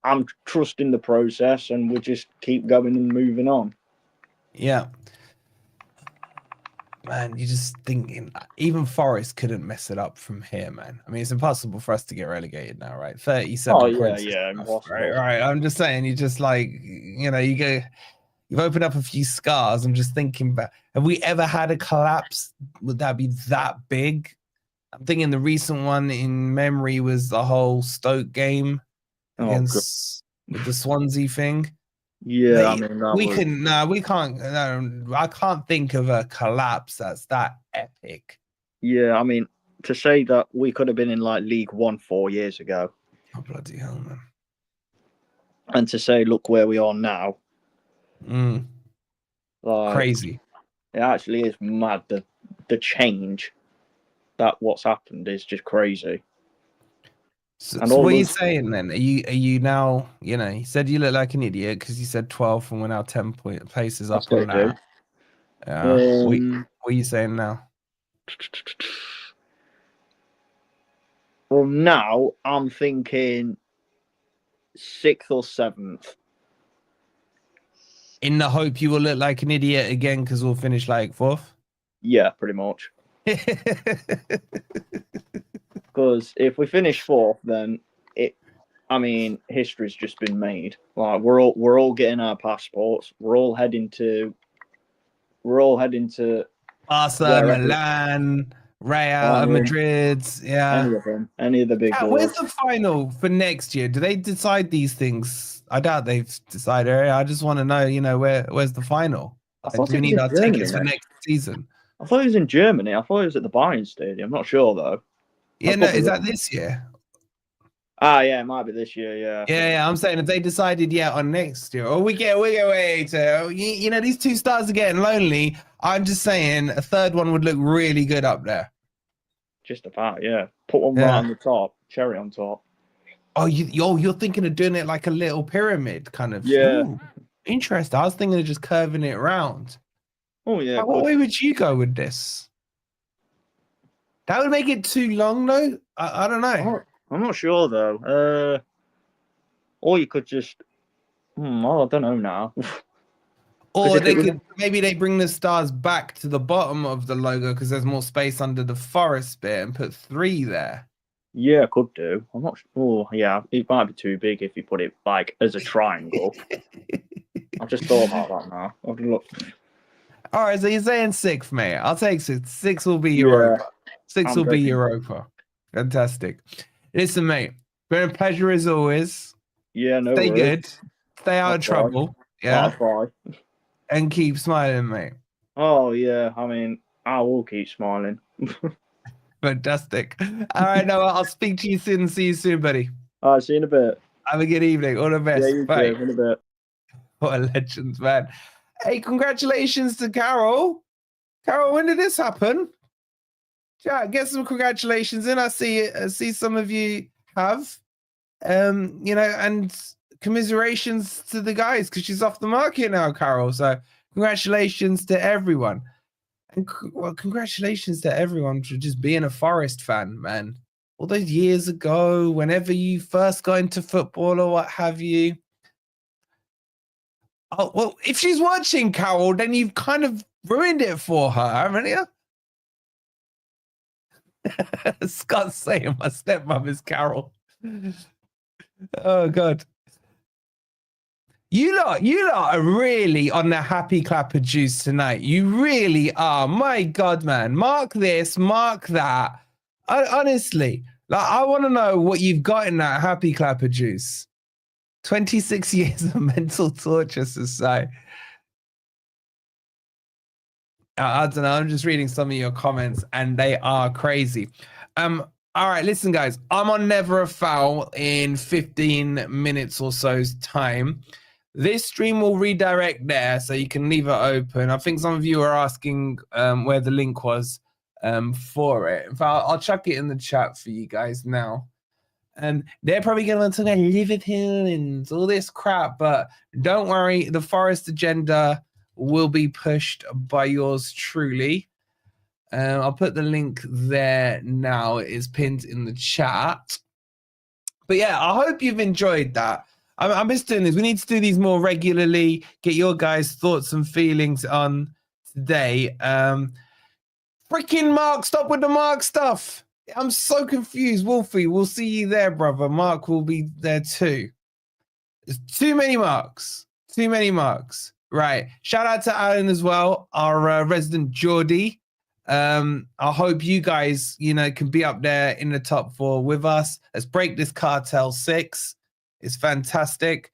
I'm trusting the process, and we just keep going and moving on. Yeah. Man, you're just thinking, even Forest couldn't mess it up from here, man. I mean, it's impossible for us to get relegated now, right? 37 points. Yeah, impossible. Right. I'm just saying, you just like, you know, you go, you've opened up a few scars. I'm just thinking about, have we ever had a collapse? Would that be that big? I'm thinking the recent one in memory was the whole Stoke game against with the Swansea thing. Yeah, I mean, we can't. No, I can't think of a collapse that's that epic. Yeah, I mean, to say that we could have been in like League One 4 years ago. Oh, bloody hell, man. And to say, look where we are now. Like, crazy. It actually is mad. The change that what's happened is just crazy. So what are you saying then? Are you now, you said you look like an idiot because you said 12 and we're now 10 places up on that. Yeah. What are you saying now? Well, now I'm thinking 6th or 7th. In the hope you will look like an idiot again because we'll finish like 4th? Yeah, pretty much. Because if we finish 4th, then history's just been made. Like we're all getting our passports. We're all heading to Barca, Milan, Real Madrid. Yeah, any of them, any of the big boys. Where's the final for next year? Do they decide these things? I doubt they've decided. I just want to know, where's the final? Do we need our tickets for next season? I thought it was in Germany. I thought it was at the Bayern Stadium. I'm not sure though. Yeah, no, is that this year? Ah, yeah, it might be this year. Yeah. Yeah. I'm saying if they decided, on next year, or we get wait. These 2 stars are getting lonely. I'm just saying a third one would look really good up there. Just about, yeah. Put one right on the top, cherry on top. Oh, you're thinking of doing it like a little pyramid kind of. Yeah. Ooh, interesting. I was thinking of just curving it around. Oh yeah. What way would you go with this? That would make it too long, though. I don't know. I'm not sure though. Or you could just. I don't know now. Or maybe they bring the stars back to the bottom of the logo because there's more space under the forest bit and put 3 there. Yeah, could do. I'm not sure. Yeah, it might be too big if you put it like as a triangle. I just thought about that now. I've looked. All right, so you're saying 6th, mate. I'll take 6. 6 will be Europa. 6 will be Europa. Fantastic. Listen, mate, been a pleasure as always. Yeah, no Stay worries. good. Stay out of trouble. Yeah. And keep smiling, mate. Oh, yeah. I mean, I will keep smiling. Fantastic. All right, Noah, I'll speak to you soon. See you soon, buddy. All right, see you in a bit. Have a good evening. All the best. Yeah, you Bye. too. In a bit. What a legend, man. Hey, congratulations to Carol. Carol, when did this happen? Yeah, get some congratulations in. I see some of you have. And commiserations to the guys because she's off the market now, Carol. So congratulations to everyone. And congratulations to everyone for just being a Forest fan, man. All those years ago, whenever you first got into football or what have you. Oh, well, if she's watching, Carol, then you've kind of ruined it for her, haven't you? Scott's saying my stepmom is Carol. Oh, God. You lot are really on the happy clapper juice tonight. You really are. My God, man. Mark this, mark that. Honestly, I want to know what you've got in that happy clapper juice. 26 years of mental torture society. I don't know. I'm just reading some of your comments, and they are crazy. All right, listen, guys. I'm on Never a Foul in 15 minutes or so's time. This stream will redirect there, so you can leave it open. I think some of you are asking where the link was for it. In fact, I'll chuck it in the chat for you guys now. And they're probably going to talk about Liverpool and all this crap, but don't worry. The Forest agenda will be pushed by yours truly. I'll put the link there now. It is pinned in the chat. But yeah, I hope you've enjoyed that. I miss doing this. We need to do these more regularly. Get your guys' thoughts and feelings on today. Freaking Mark, stop with the Mark stuff. I'm so confused. Wolfie, we'll see you there, brother. Mark will be there too. There's too many Marks. Too many Marks. Right. Shout out to Alan as well, our resident Geordie. I hope you guys, can be up there in the top 4 with us. Let's break this cartel 6. It's fantastic.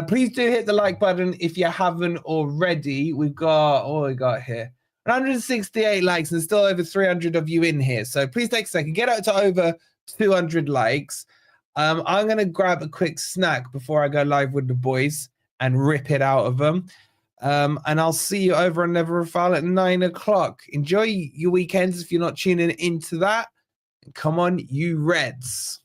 Please do hit the like button if you haven't already. We've got, what we got here? 168 likes and still over 300 of you in here. So please take a second. Get out to over 200 likes. I'm going to grab a quick snack before I go live with the boys and rip it out of them. And I'll see you over on Never a Foul at 9 o'clock. Enjoy your weekends if you're not tuning into that. Come on, you Reds.